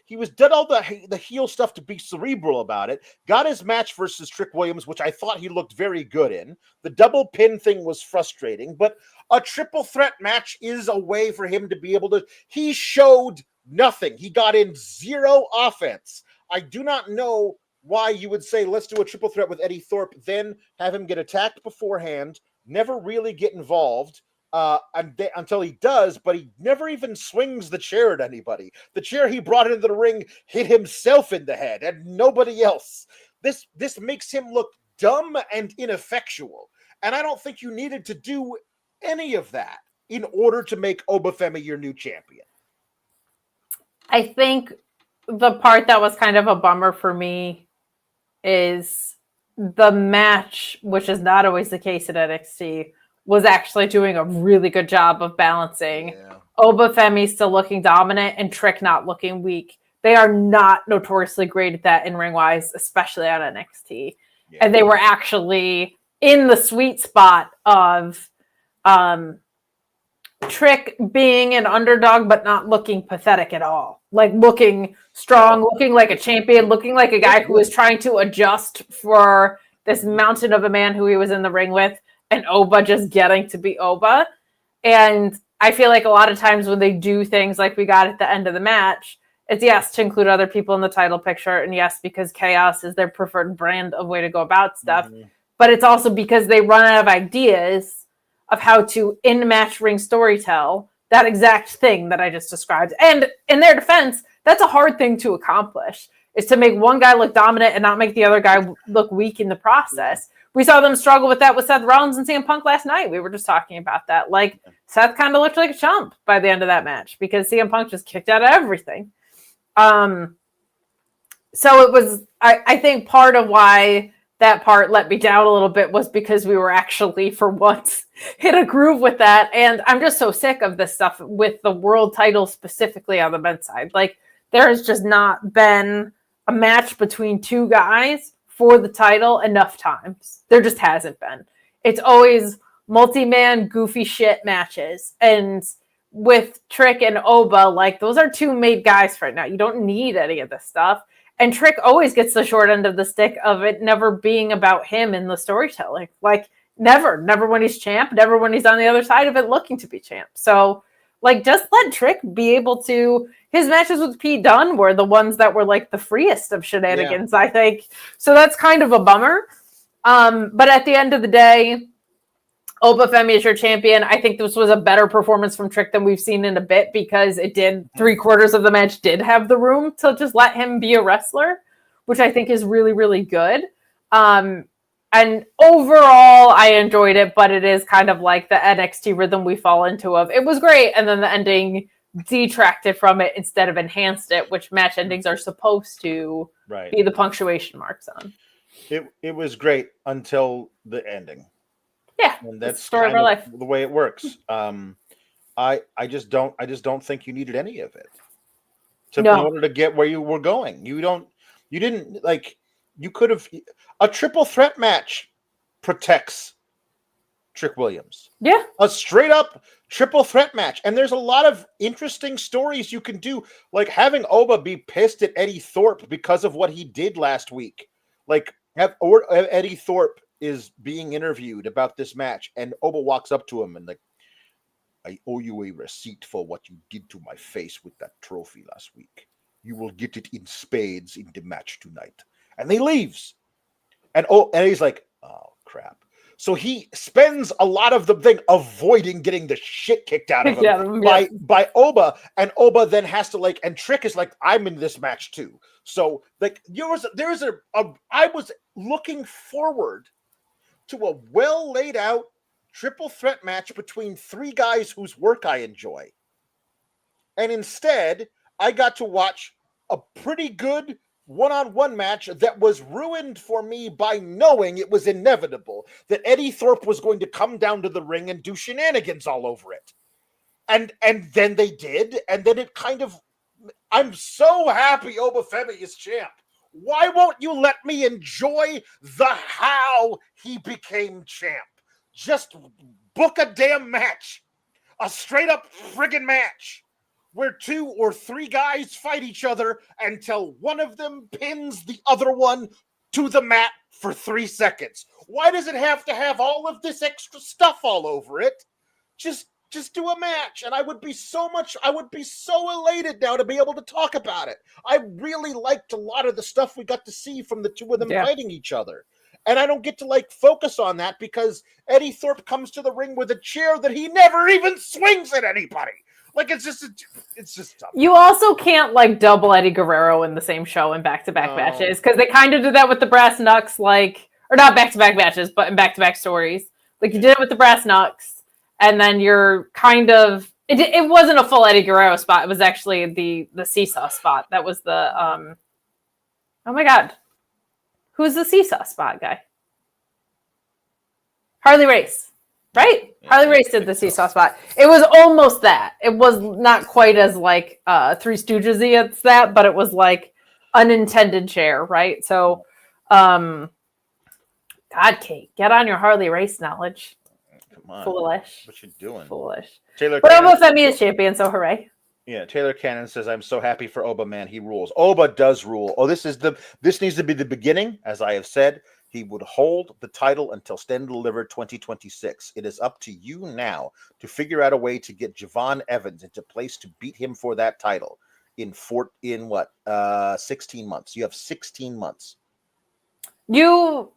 He did all the heel stuff to be cerebral about it. Got his match versus Trick Williams, which I thought he looked very good in. The double pin thing was frustrating, but a triple threat match is a way for him to be able to. He showed nothing. He got in zero offense. I do not know why you would say, let's do a triple threat with Eddy Thorpe, then have him get attacked beforehand, never really get involved until he does, but he never even swings the chair at anybody. The chair he brought into the ring hit himself in the head and nobody else. This makes him look dumb and ineffectual. And I don't think you needed to do any of that in order to make Obafemi your new champion. I think the part that was kind of a bummer for me is the match, which is not always the case at NXT, was actually doing a really good job of balancing Obafemi still looking dominant and Trick not looking weak. They are not notoriously great at that in ring wise, especially on NXT. Yeah. And they were actually in the sweet spot of Trick being an underdog, but not looking pathetic at all. Like looking strong, looking like a champion, looking like a guy who was trying to adjust for this mountain of a man who he was in the ring with, and Oba just getting to be Oba. And I feel like a lot of times when they do things like we got at the end of the match, it's yes, to include other people in the title picture, and yes, because chaos is their preferred brand of way to go about stuff. Mm-hmm. But it's also because they run out of ideas of how to in-match ring storytell that exact thing that I just described. And in their defense, that's a hard thing to accomplish, is to make one guy look dominant and not make the other guy look weak in the process. We saw them struggle with that with Seth Rollins and CM Punk last night. We were just talking about that. Like, Seth kind of looked like a chump by the end of that match because CM Punk just kicked out of everything. So it was, I think part of why that part let me down a little bit was because we were actually, for once, hit a groove with that. And I'm just so sick of this stuff with the world title specifically on the men's side. Like, there has just not been a match between two guys for the title enough times. There just hasn't been. It's always multi-man goofy shit matches. And with Trick and Oba, like, those are two made guys right now. You don't need any of this stuff. And Trick always gets the short end of the stick of it never being about him in the storytelling. Like, never when he's champ, never when he's on the other side of it looking to be champ. So, like, just let Trick be able to. His matches with Pete Dunne were the ones that were like the freest of shenanigans, I think. So that's kind of a bummer. But at the end of the day, Obafemi is your champion. I think this was a better performance from Trick than we've seen in a bit because it did 3/4 of the match did have the room to just let him be a wrestler, which I think is really, really good. And overall, I enjoyed it, but it is kind of like the NXT rhythm we fall into of it was great, and then the ending detracted from it instead of enhanced it, which match endings are supposed to be the punctuation marks on. It was great until the ending. Yeah, and that's the story of our life. The way it works. I just don't think you needed any of it in order to get where you were going. You didn't like. You could have a triple threat match protects Trick Williams. Yeah, a straight up triple threat match, and there's a lot of interesting stories you can do, like having Oba be pissed at Eddy Thorpe because of what he did last week. Like, Eddy Thorpe is being interviewed about this match, and Oba walks up to him and like, I owe you a receipt for what you did to my face with that trophy last week. You will get it in spades in the match tonight. And he leaves. And he's like, oh crap. So he spends a lot of the thing avoiding getting the shit kicked out of him by Oba, and Oba then has to like, and Trick is like, I'm in this match too. So like, I was looking forward to a well laid out triple threat match between three guys whose work I enjoy. And instead, I got to watch a pretty good one-on-one match that was ruined for me by knowing it was inevitable that Eddy Thorpe was going to come down to the ring and do shenanigans all over it. And then they did, and then it kind of, I'm so happy Obafemi is champ. Why won't you let me enjoy the how he became champ? Just book a damn match. A straight up friggin' match where 2 or 3 guys fight each other until one of them pins the other one to the mat for 3 seconds. Why does it have to have all of this extra stuff all over it? Just do a match, and I would be so elated now to be able to talk about it. I really liked a lot of the stuff we got to see from the two of them fighting each other. And I don't get to like focus on that because Eddy Thorpe comes to the ring with a chair that he never even swings at anybody. Like, it's just dumb. You also can't like double Eddie Guerrero in the same show in back-to-back matches, because they kind of did that with the Brass Knucks, like, or not back-to-back matches, but in back-to-back stories. Like, you did it with the Brass Knucks, and then you're kind of it wasn't a full Eddie Guerrero spot. It was actually the seesaw spot. That was the oh my god, who's the seesaw spot guy? Harley Race. Right? Harley Race did the seesaw spot. It was almost that. It was not quite as like Three Stooges-y as that, but it was like unintended chair, right? So, God, Kate, get on your Harley Race knowledge. Come on. Foolish. What you doing? Foolish. Taylor but Obafemi is champion, so hooray. Yeah, Taylor Cannon says, I'm so happy for Oba, man. He rules. Oba does rule. Oh, this needs to be the beginning, as I have said. He would hold the title until Stand Delivered 2026. It is up to you now to figure out a way to get Javon Evans into place to beat him for that title in 16 months. You have 16 months. The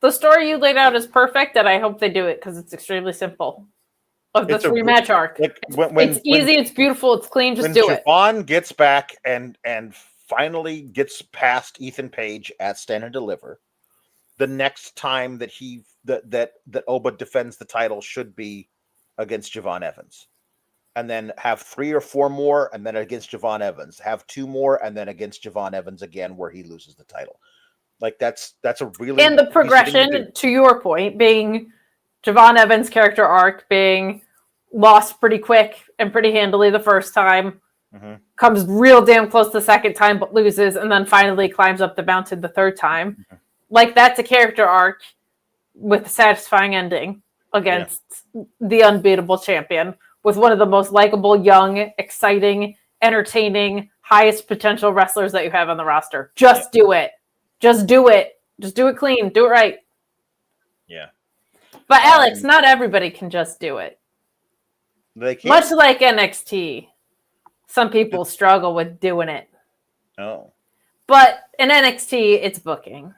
story you laid out is perfect, and I hope they do it because it's extremely simple. of the 3-match arc. It's easy, it's beautiful, it's clean. Just do it. When Javon gets back and finally gets past Ethan Page at Stand and Deliver, the next time that that Oba defends the title should be against Javon Evans, and then have 3 or 4 more, and then against Javon Evans, have 2 more, and then against Javon Evans again, where he loses the title. Like that's a really, and the progression to your point being Javon Evans' character arc being lost pretty quick and pretty handily the first time, comes real damn close the second time but loses, and then finally climbs up the mountain the third time. Like that's a character arc with a satisfying ending against the unbeatable champion, with one of the most likable, young, exciting, entertaining, highest potential wrestlers that you have on the roster. Just do it. Just do it. Just do it clean. Do it right. Yeah. But Alex, not everybody can just do it. They can't. Much like NXT, some people struggle with doing it. Oh. But in NXT, it's booking.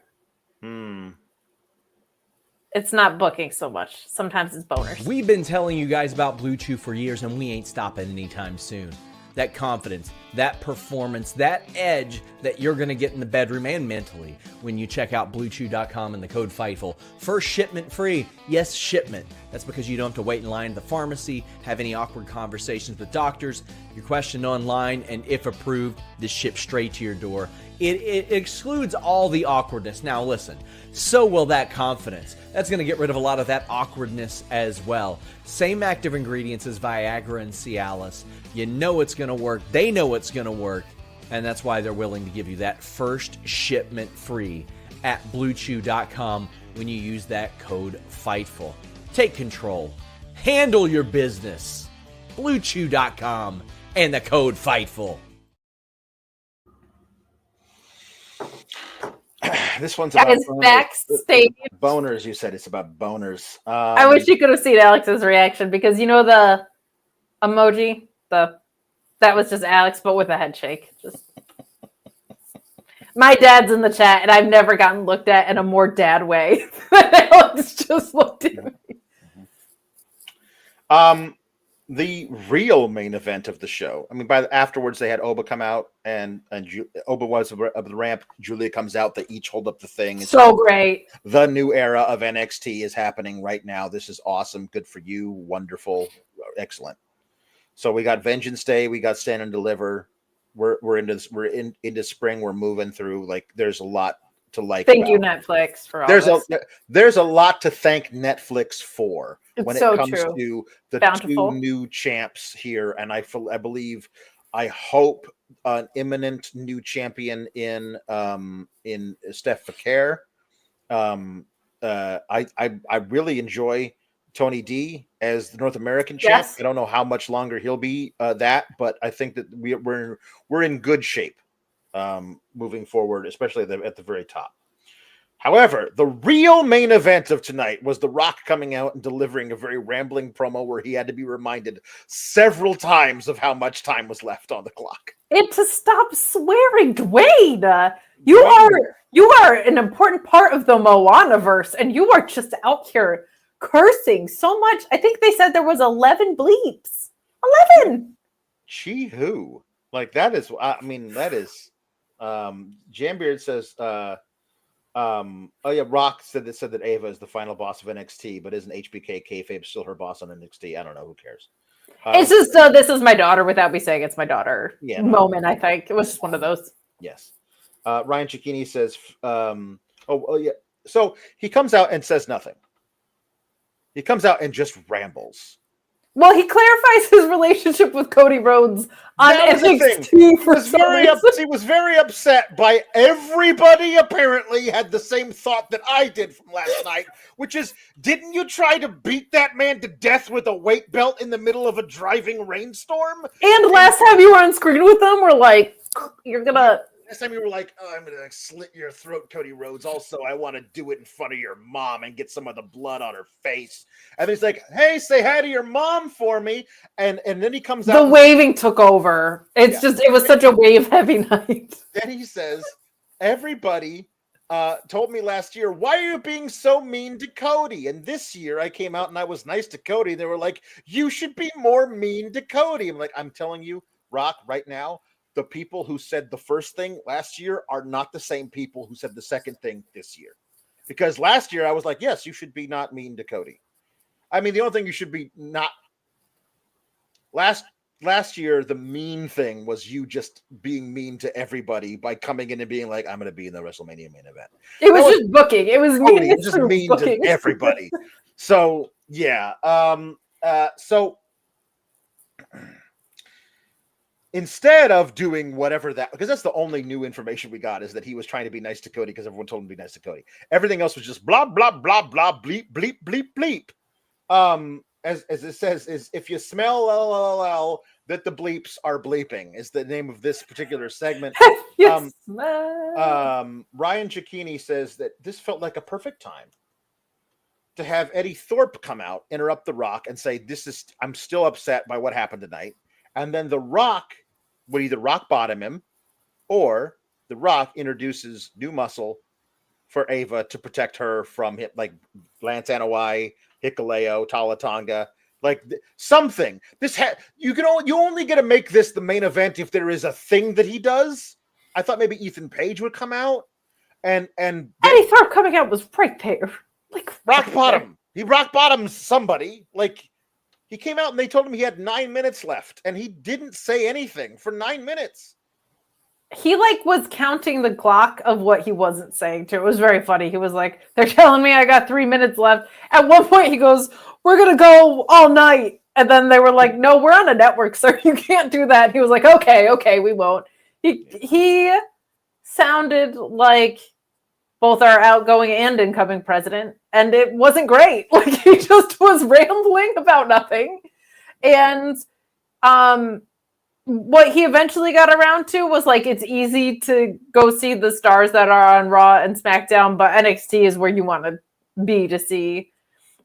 It's not booking so much. Sometimes it's boners. We've been telling you guys about Blue Chew for years, and we ain't stopping anytime soon. That confidence, that performance, that edge that you're going to get in the bedroom and mentally when you check out BlueChew.com and the code FIGHTFUL. First shipment free. Yes, shipment. That's because you don't have to wait in line at the pharmacy, have any awkward conversations with doctors. You're questioned online, and if approved, this ships straight to your door. It excludes all the awkwardness. Now listen, so will that confidence. That's going to get rid of a lot of that awkwardness as well. Same active ingredients as Viagra and Cialis. You know it's going to work. They know it's going to work. And that's why they're willing to give you that first shipment free at BlueChew.com when you use that code FIGHTFUL. Take control. Handle your business. BlueChew.com and the code FIGHTFUL. This one's about boners. Backstage. Boners, you said it's about boners. I wish you could have seen Alex's reaction, because you know the emoji? That was just Alex, but with a head shake. Just my dad's in the chat, and I've never gotten looked at in a more dad way than Alex just looked at me. The real main event of the show. I mean, afterwards they had Oba come out, and Oba was up the ramp. Giulia comes out. They each hold up the thing. It's so great. The new era of NXT is happening right now. This is awesome. Good for you. Wonderful. Excellent. So we got Vengeance Day. We got Stand and Deliver. We're into spring. We're moving through. Like, there's a lot to like. Thank you, Netflix, for all this. There's a lot to thank Netflix for. When it so comes true. to the Bountiful. 2 new champs here, and I hope an imminent new champion in Steph Vaquer. I really enjoy Tony D as the North American champ. Yes. I don't know how much longer he'll be that, but I think that we're in good shape moving forward, especially at the very top. However, the real main event of tonight was The Rock coming out and delivering a very rambling promo where he had to be reminded several times of how much time was left on the clock. And to stop swearing, Dwayne. You are an important part of the Moana-verse, and you are just out here cursing so much. I think they said there was 11 bleeps. 11! Gee who? Like, that is, I mean, that is, Jambeard says, Rock said that Ava is the final boss of NXT, but isn't HBK kayfabe still her boss on NXT? I don't know. Who cares? It's just this is my daughter without me saying it's my daughter moment. I think it was just one of those. Yes. Ryan Cicchini says, So he comes out and says nothing. He comes out and just rambles. Well, he clarifies his relationship with Cody Rhodes on NXT. He was very upset by everybody. Apparently, had the same thought that I did from last night, which is, didn't you try to beat that man to death with a weight belt in the middle of a driving rainstorm? And last time you were on screen with them, we're like, you're gonna. Last time you were like, I'm going to slit your throat, Cody Rhodes. Also, I want to do it in front of your mom and get some of the blood on her face. And he's like, hey, say hi to your mom for me. And then he comes out. The waving took over. It was such a wave heavy night. Then he says, everybody told me last year, why are you being so mean to Cody? And this year I came out and I was nice to Cody. They were like, you should be more mean to Cody. I'm like, I'm telling you, Rock, right now, the people who said the first thing last year are not the same people who said the second thing this year. Because last year I was like, yes, you should be not mean to Cody. I mean, the only thing you should be not last year, the mean thing was you just being mean to everybody by coming in and being like, I'm going to be in the WrestleMania main event. It was just booking. It was mean. It was just mean booking to everybody. So, yeah. So instead of doing whatever that, because that's the only new information we got, is that he was trying to be nice to Cody because everyone told him to be nice to Cody. Everything else was just blah, blah, blah, blah, bleep, bleep, bleep, bleep. As it says, is if you smell LLL, that the bleeps are bleeping is the name of this particular segment. Yes. Ryan Cicchini says that this felt like a perfect time to have Eddie Thorpe come out, interrupt The Rock, and say, I'm still upset by what happened tonight. And then The Rock would either rock bottom him, or The Rock introduces new muscle for Ava to protect her from him, like Lance Anoa'i, Hikuleo, Talatanga, like something. You only get to make this the main event if there is a thing that he does. I thought maybe Ethan Page would come out, and Eddie Thorpe coming out was right there, like rock bottom. He rock bottoms somebody. Like he came out and they told him he had 9 minutes left, and he didn't say anything for 9 minutes. He was counting the clock of what he wasn't saying too. It was very funny. He was like, they're telling me I got 3 minutes left. At one point he goes, we're going to go all night. And then they were like, no, we're on a network, sir. You can't do that. He was like, okay, we won't. He sounded like both our outgoing and incoming president. And it wasn't great. Like he just was rambling about nothing. And, what he eventually got around to was like, it's easy to go see the stars that are on Raw and SmackDown, but NXT is where you want to be to see.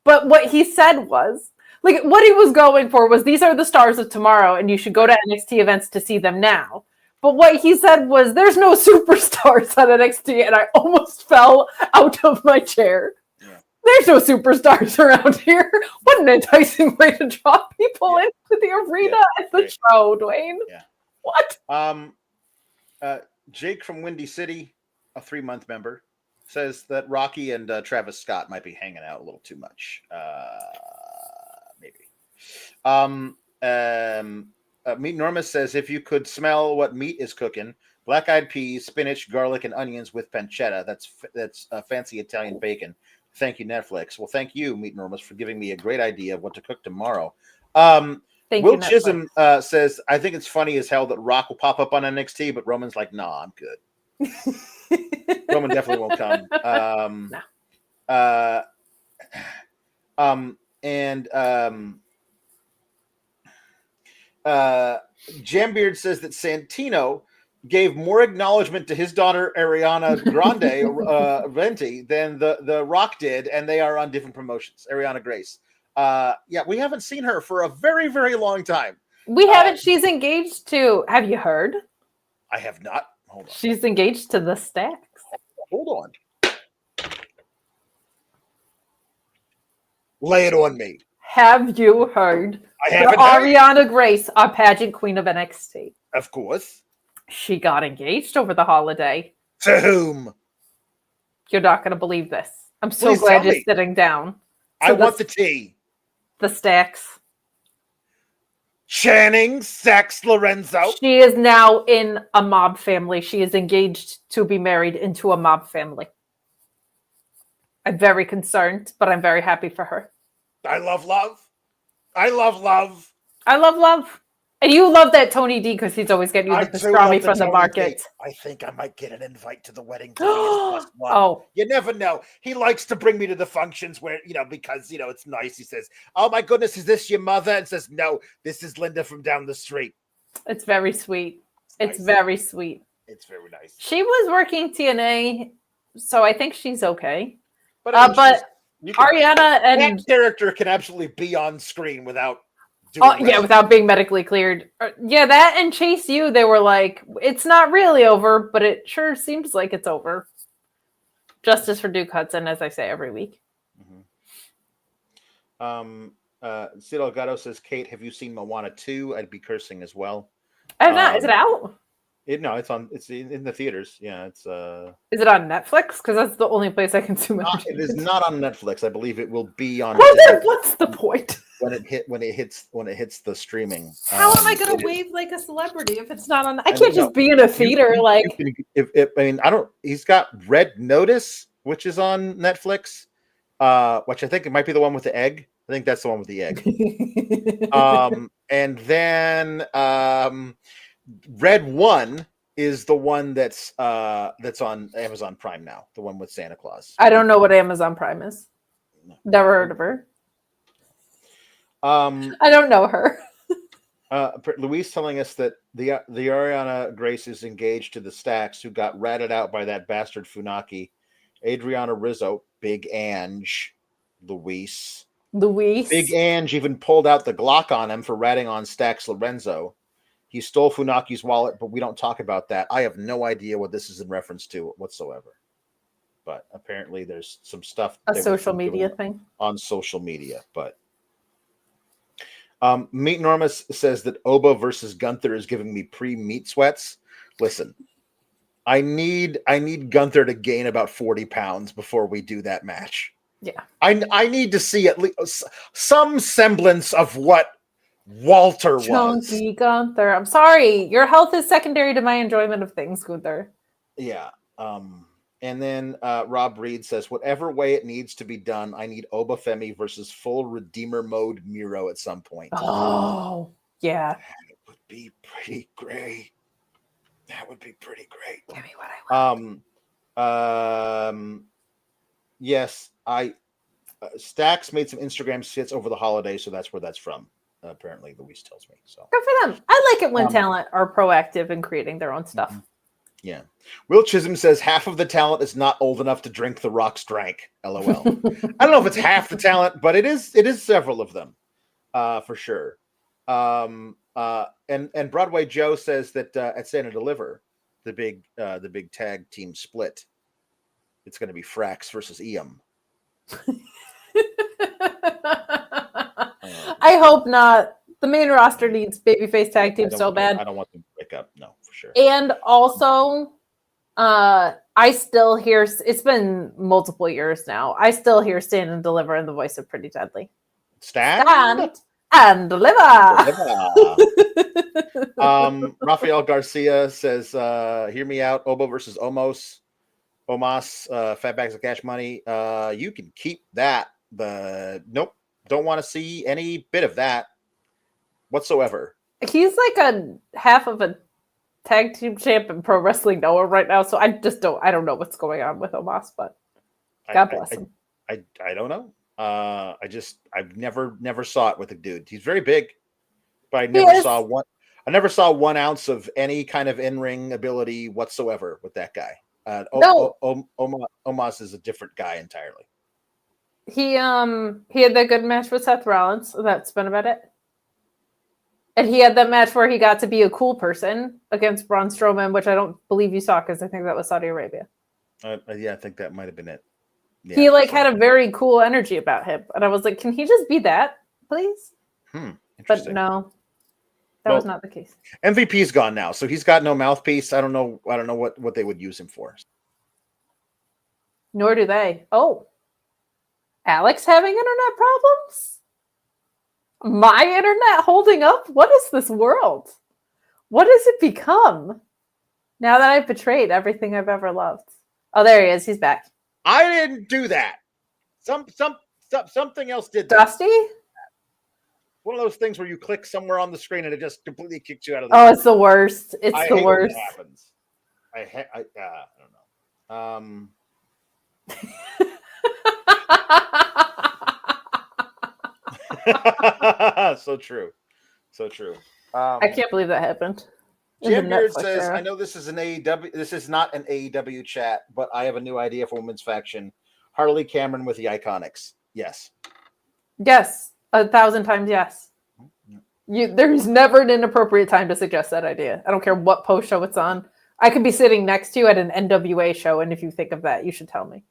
But what he said was, like, what he was going for was, these are the stars of tomorrow, and you should go to NXT events to see them now. But what he said was, there's no superstars at NXT, and I almost fell out of my chair. There's no superstars around here. What an enticing way to draw people into the arena at the show, Dwayne. Yeah. What? Jake from Windy City, a 3-month member, says that Rocky and Travis Scott might be hanging out a little too much. Maybe. Meat Normus says, if you could smell what meat is cooking, black-eyed peas, spinach, garlic, and onions with pancetta. That's fancy Italian bacon. Thank you, Netflix. Well, thank you, Meat Normus, for giving me a great idea of what to cook tomorrow. Will Chisholm says, I think it's funny as hell that Rock will pop up on NXT, but Roman's like, nah, I'm good. Roman definitely won't come. Jambeard says that Santino gave more acknowledgement to his daughter Ariana Grande Venti than the Rock did, and they are on different promotions. Ariana Grace. We haven't seen her for a very, very long time. We haven't. She's engaged to. Have you heard? I have not. Hold on. She's engaged to the Stacks. Hold on. Lay it on me. Have you heard? I haven't. Ariana Grace, our pageant queen of NXT. Of course. She got engaged over the holiday. To whom? You're not going to believe this. I'm so glad you're sitting down. I want the tea. The Stacks. Channing Sex Lorenzo. She is now in a mob family. She is engaged to be married into a mob family. I'm very concerned, but I'm very happy for her. I love love. I love love. I love love. And you love that Tony D because he's always getting you the pastrami from the market. I think I might get an invite to the wedding. +1. Oh, you never know. He likes to bring me to the functions where, because, it's nice. He says, oh my goodness, is this your mother? And says, no, this is Linda from down the street. It's very sweet. It's nice. Very sweet. It's very nice. She was working TNA, so I think she's okay. But Ariana and that character can absolutely be on screen without without being medically cleared. That and Chase U, they were like, it's not really over, but it sure seems like it's over. Justice for Duke Hudson, as I say every week. Sid Elgato says, Kate, have you seen Moana 2? I'd be cursing as well. I have not. Is it out? It's in the theaters. Yeah, it's Is it on Netflix? Because that's the only place I consume it is not on Netflix. I believe it will be on. Well, then what's the point? When it hits the streaming. How am I going to wave like a celebrity if it's not on? I can't just be in a theater He's got Red Notice, which is on Netflix, which I think it might be the one with the egg. I think that's the one with the egg. And then Red One is the one that's on Amazon Prime now. The one with Santa Claus. I don't know what Amazon Prime is. Never heard of her. I don't know her. Luis telling us that the Ariana Grace is engaged to the Stacks, who got ratted out by that bastard Funaki. Adriana Rizzo, Big Ange, Luis. Big Ange even pulled out the Glock on him for ratting on Stacks Lorenzo. He stole Funaki's wallet, but we don't talk about that. I have no idea what this is in reference to whatsoever. But apparently there's some stuff. A social media thing. On social media, but Meat Enormous says that Oba versus Gunther is giving me pre-meat sweats. Listen, I need Gunther to gain about 40 pounds before we do that match. Yeah. I need to see at least some semblance of what Walter was. Chunky Gunther. I'm sorry. Your health is secondary to my enjoyment of things, Gunther. Yeah. And then Rob Reed says, whatever way it needs to be done, I need Obafemi versus full Redeemer mode Miro at some point. Oh, yeah. That would be pretty great. That would be pretty great. Give me what I want. Yes, Stacks made some Instagram skits over the holidays, so that's where that's from. Apparently, Luis tells me. So good for them. I like it when talent are proactive in creating their own stuff. Yeah. Will Chisholm says half of the talent is not old enough to drink the Rock's drank. LOL. I don't know if it's half the talent, but it is several of them, for sure. And Broadway Joe says that at Santa Deliver, the big tag team split, it's going to be Frax versus Eam. I hope not. The main roster needs babyface tag team so bad. I don't want them to break up. No, for sure. And also, I still hear, it's been multiple years now, I still hear Stand and Deliver in the voice of Pretty Deadly. Stand and Deliver. Rafael Garcia says, hear me out. Obo versus Omas, fat bags of cash money. You can keep that. Nope. Don't want to see any bit of that whatsoever. He's like a half of a tag team champ in Pro Wrestling Noah right now, so I don't know what's going on with Omas, but God bless him. I don't know. I've never saw it with the dude. He's very big, but I never saw 1 ounce of any kind of in-ring ability whatsoever with that guy. No. Omas is a different guy entirely. He had that good match with Seth Rollins. That's been about it. And he had that match where he got to be a cool person against Braun Strowman, which I don't believe you saw because I think that was Saudi Arabia. Yeah, I think that might have been it. Yeah, he had a very cool energy about him, and I was like, "Can he just be that, please?" But no, that was not the case. MVP's gone now, so he's got no mouthpiece. I don't know what they would use him for. Nor do they. Oh, Alex having internet problems? My internet holding up? What is this world? What has it become? Now that I've betrayed everything I've ever loved. Oh, there he is. He's back. I didn't do that. Something else did that. Dusty? One of those things where you click somewhere on the screen and it just completely kicks you out of the Oh, it's the worst. It's I the hate worst. When it happens. I don't know. So true. I can't believe that happened. Jim Beard says, I know this is an AEW. This is not an AEW chat, but I have a new idea for women's faction. Harley Cameron with the Iconics. Yes. Yes. 1,000 times yes. There's never an inappropriate time to suggest that idea. I don't care what post show it's on. I could be sitting next to you at an NWA show, and if you think of that, you should tell me.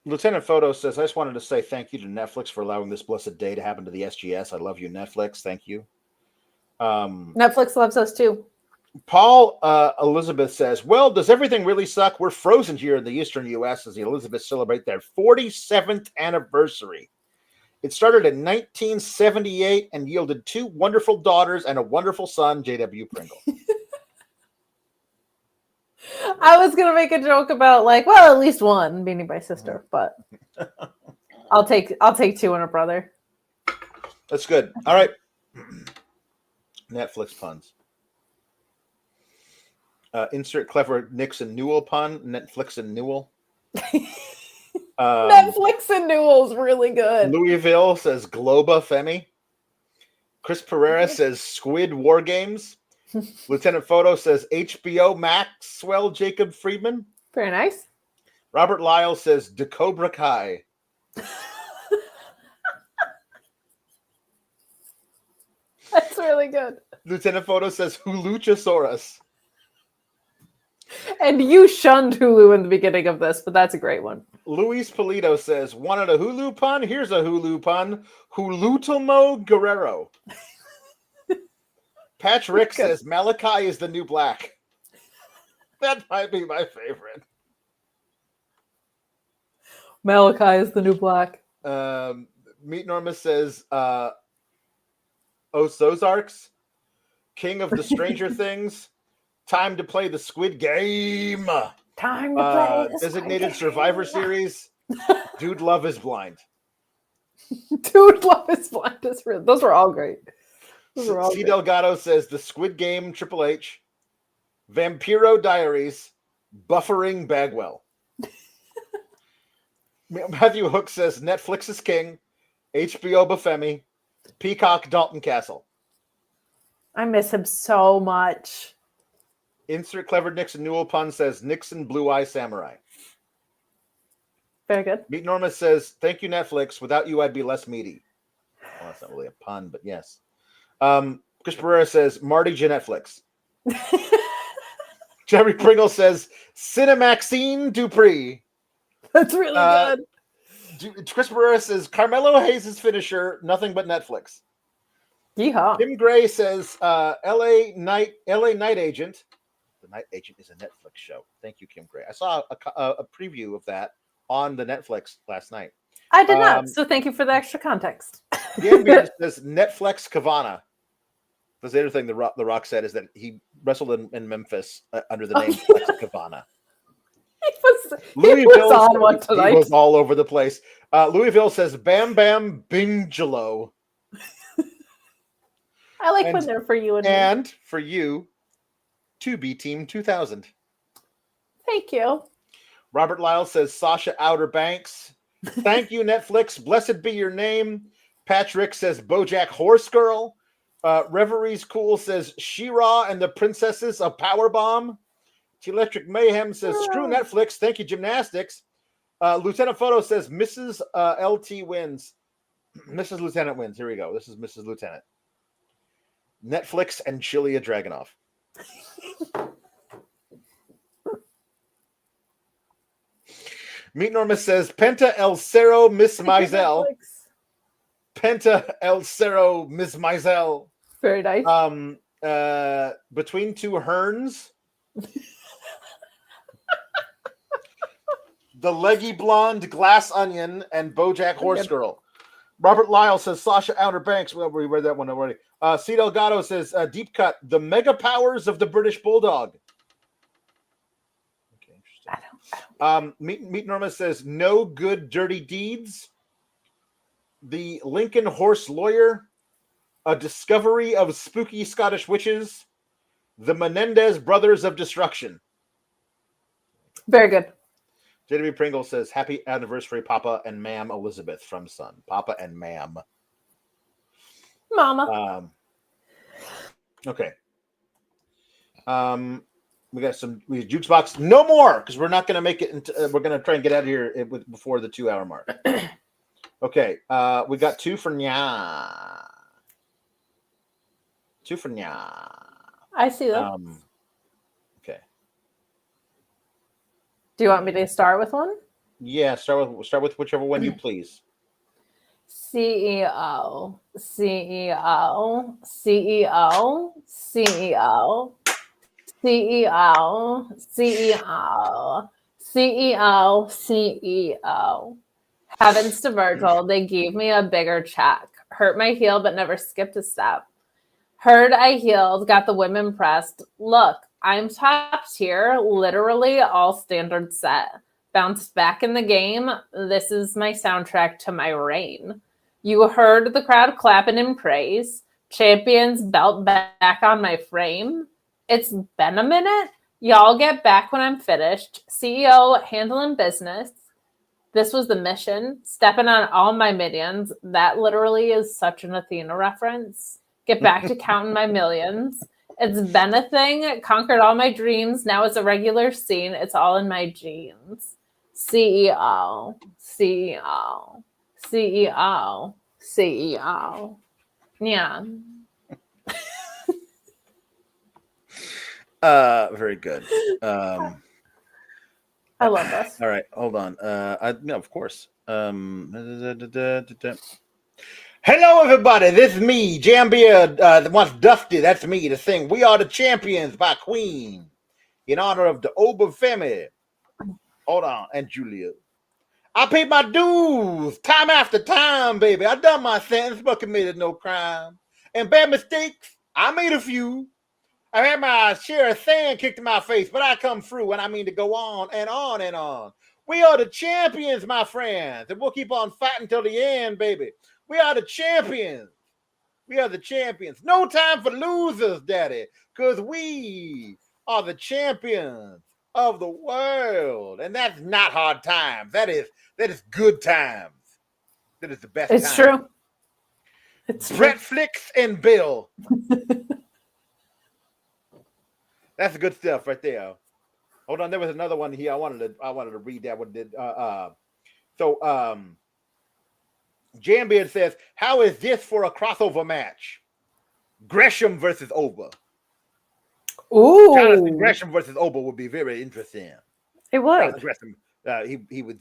Lieutenant Photo says, I just wanted to say thank you to Netflix for allowing this blessed day to happen to the SGS. I love you, Netflix. Thank you. Netflix loves us too. Paul Elizabeth says, well, does everything really suck? We're frozen here in the eastern U.S. as the Elizabeths celebrate their 47th anniversary. It started in 1978 and yielded 2 wonderful daughters and a wonderful son, J.W. Pringle. I was gonna make a joke about like, well, at least one, meaning my sister, but I'll take 2 and a brother. That's good. All right. Netflix puns. Insert clever Nixon Newell pun. Netflix and Newell. Netflix and Newell's really good. Louisville says Globa Femi. Chris Pereira says Squid War Games. Lieutenant Photo says HBO Maxwell Jacob Friedman. Very nice. Robert Lyle says DeCobra Kai. That's really good. Lieutenant Photo says Huluchasaurus. And you shunned Hulu in the beginning of this, but that's a great one. Luis Polito says, wanted a Hulu pun? Here's a Hulu pun. Hulutomo Guerrero. Patch Rick says, Malachi is the new black. That might be my favorite. Malachi is the new black. Meat Norma says, Ozarks, King of the Stranger Things, time to play the Squid Game. Time to play the Designated Survivor Series. Dude Love is Blind. Dude Love is Blind. Those were all great. C. Delgado says the Squid Game Triple H, Vampiro Diaries, Buffering Bagwell. Matthew Hook says Netflix is king, HBO Obafemi, Peacock Dalton Castle. I miss him so much. Insert clever Nixon Newell pun says Nixon Blue Eye Samurai. Very good. Meet Norma says, thank you, Netflix. Without you, I'd be less meaty. Well, that's not really a pun, but yes. Chris Pereira says, Marty Netflix. Jerry Pringle says, Cinemaxine Dupree. That's really good. Chris Pereira says, Carmelo Hayes' finisher, nothing but Netflix. Yeehaw. Tim Gray says, LA Night Agent. The Night Agent is a Netflix show. Thank you, Kim Gray. I saw a preview of that on the Netflix last night. I did not, so thank you for the extra context. Gambit says Netflix Kavana. That's the other thing the Rock said is that he wrestled in Memphis under the name Flex Kavana. He was on one tonight. He was all over the place. Louisville says Bam Bam Bingelo. I like when they're for you and me. And for you, 2B Team 2000. Thank you. Robert Lyle says Sasha Outer Banks. Thank you, Netflix. Blessed be your name. Patrick says BoJack Horse Girl. Reverie's Cool says She-Ra and the Princesses of Powerbomb. Electric Mayhem says screw Netflix. Thank you, Gymnastics. Lieutenant Photo says Mrs. LT wins. Mrs. Lieutenant wins. Here we go. This is Mrs. Lieutenant. Netflix and Giulia Dragunov. Meet Norma says Penta El Cerro Miss Mizell. Penta El Cerro Miss Mizell. Very nice. Between two Herns. The Leggy Blonde Glass Onion and BoJack Horse Girl. Robert Lyle says Sasha Outer Banks. Well, we read that one already. C. Delgado says Deep Cut. The Mega Powers of the British Bulldog. Okay, interesting. Meet Norma says No Good Dirty Deeds. The Lincoln Horse Lawyer. A Discovery of Spooky Scottish Witches. The Menendez Brothers of Destruction. Very good. JW Pringle says, happy anniversary, Papa and Ma'am Elizabeth from Son. Papa and Ma'am. Mama. Okay. We got Jukebox. No more, because we're not going to make it. We're going to try and get out of here before the 2-hour mark. Okay. We got 2 for Nya. 2 for Nya. I see them. Okay. Do you want me to start with one? Yeah, start with whichever one you please. CEO, CEO, CEO, CEO, CEO, CEO, CEO, CEO. Heavens to Virgil, they gave me a bigger check. Hurt my heel, but never skipped a step. Heard I healed, got the women pressed. Look, I'm top tier, literally all standards set. Bounced back in the game. This is my soundtrack to my reign. You heard the crowd clapping in praise. Champions belt back on my frame. It's been a minute. Y'all get back when I'm finished. CEO handling business. This was the mission. Stepping on all my minions. That literally is such an Athena reference. Get back to counting my millions. It's been a thing. Conquered all my dreams. Now it's a regular scene. It's all in my genes. CEO. CEO. CEO. CEO. Yeah. Very good. I love this. All right, hold on. No, of course. Hello, everybody. This is me, Jambia, the once Dusty. That's me to sing "We Are the Champions" by Queen in honor of the Oba Femi. Hold on, and Giulia. I paid my dues time after time, baby. I done my sentence, but committed no crime. And bad mistakes, I made a few. I had my share of sand kicked in my face, but I come through, and I mean to go on and on and on. We are the champions, my friends, and we'll keep on fighting till the end, baby. We are the champions. We are the champions. No time for losers, daddy, because we are the champions of the world. And that's not hard times. That is good times. That is the best It's time. true. It's Brett true. Flicks and Bill. That's good stuff right there. Hold on, there was another one here. I wanted to read that one. Jambeard says, "How is this for a crossover match? Gresham versus Oba." Ooh. Jonathan Gresham versus Oba would be very interesting. It would. Gresham, he was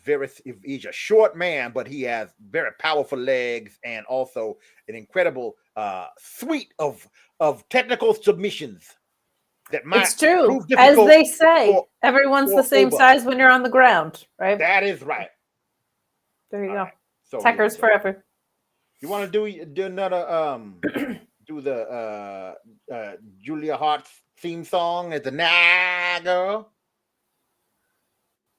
he's a short man, but he has very powerful legs and also an incredible suite of technical submissions. That might It's true. prove As difficult they say, for everyone's the same Oba. size when you're on the ground, right? That is right. There you go. Right. So Techers forever. You want to do another do the Giulia Hart's theme song as the Nah Girl?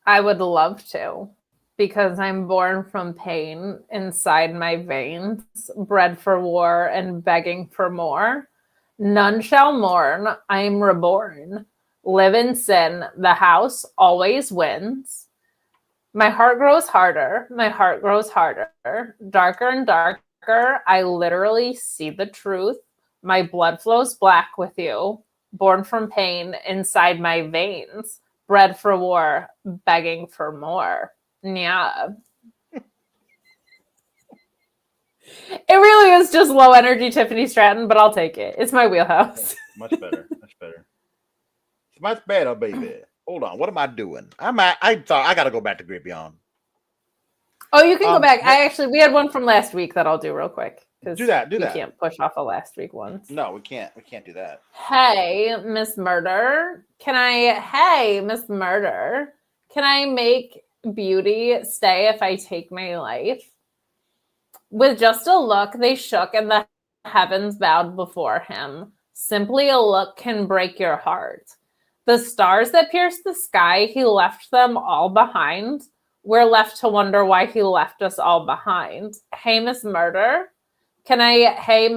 I would love to, because I'm born from pain inside my veins, bred for war and begging for more. None shall mourn, I am reborn. Live in sin, the house always wins. My heart grows harder, my heart grows harder. Darker and darker, I literally see the truth. My blood flows black with you. Born from pain inside my veins. Bred for war, begging for more. Yeah. It really is just low energy Tiffany Stratton, but I'll take it. It's my wheelhouse. Much better. Much better. It's much better, baby. Hold on. What am I doing? I thought I gotta go back to Great Beyond. Oh, you can go back. We had one from last week that I'll do real quick. Do that. We can't push off a last week one. No, we can't. We can't do that. Hey, Miss Murder. Can I make beauty stay if I take my life? With just a look, they shook and the heavens bowed before him. Simply a look can break your heart. The stars that pierced the sky, he left them all behind. We're left to wonder why he left us all behind. Hey, Miss Murder. Can I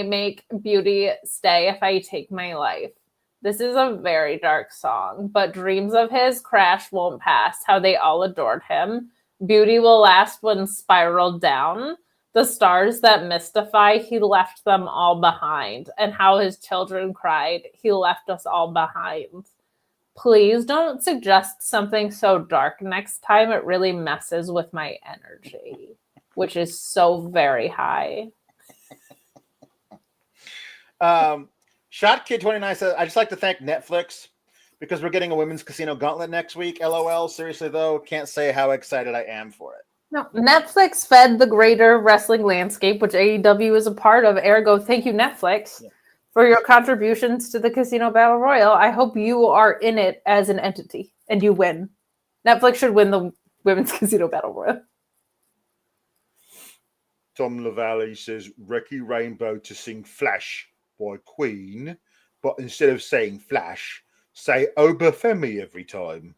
make beauty stay if I take my life? This is a very dark song, but dreams of his crash won't pass, how they all adored him. Beauty will last when spiraled down. The stars that mystify, he left them all behind. And how his children cried, he left us all behind. Please don't suggest something so dark next time. It really messes with my energy, which is so very high. Shot Kid 29 says, "I just like to thank Netflix because we're getting a women's casino gauntlet next week. LOL. Seriously, though, can't say how excited I am for it. No, Netflix fed the greater wrestling landscape, which AEW is a part of. Ergo, thank you, Netflix, for your contributions to the Casino Battle Royal. I hope you are in it as an entity and you win. Netflix should win the Women's Casino Battle Royal. Tom LaValle says Ricky Rainbow to sing Flash by Queen, but instead of saying Flash, say Obafemi every time.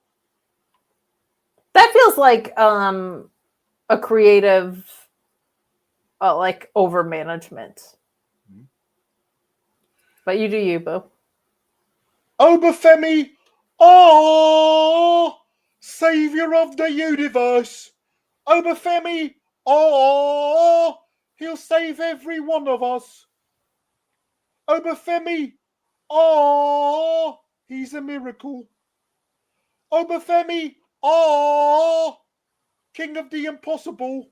That feels like a creative, like over management. But you do you, boo. Obafemi, oh, savior of the universe. Obafemi, oh, he'll save every one of us. Obafemi, oh, he's a miracle. Obafemi, oh, king of the impossible.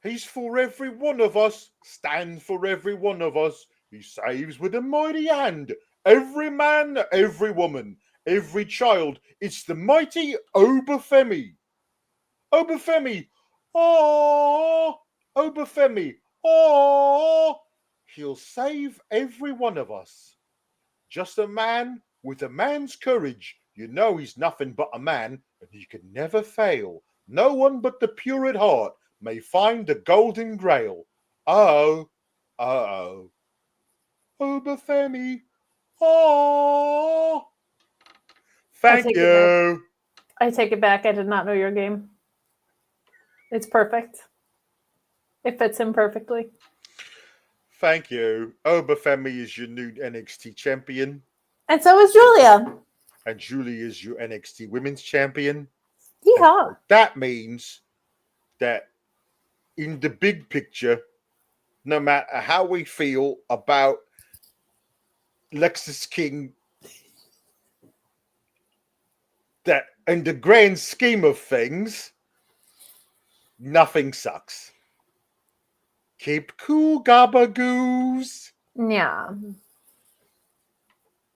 He's for every one of us, stand for every one of us. He saves with a mighty hand. Every man, every woman, every child. It's the mighty Obafemi. Obafemi, oh, Obafemi, oh, he'll save every one of us. Just a man with a man's courage. You know he's nothing but a man, and he can never fail. No one but the pure at heart may find the golden grail. Oh, Obafemi, oh. Thank you. I take it back. I did not know your game. It's perfect. It fits him perfectly. Thank you. Obafemi is your new NXT champion. And so is Giulia. And Giulia is your NXT women's champion. Yeehaw. That means that in the big picture, no matter how we feel about Lexis King, that in the grand scheme of things, nothing sucks. Keep cool, gabagoos. Yeah.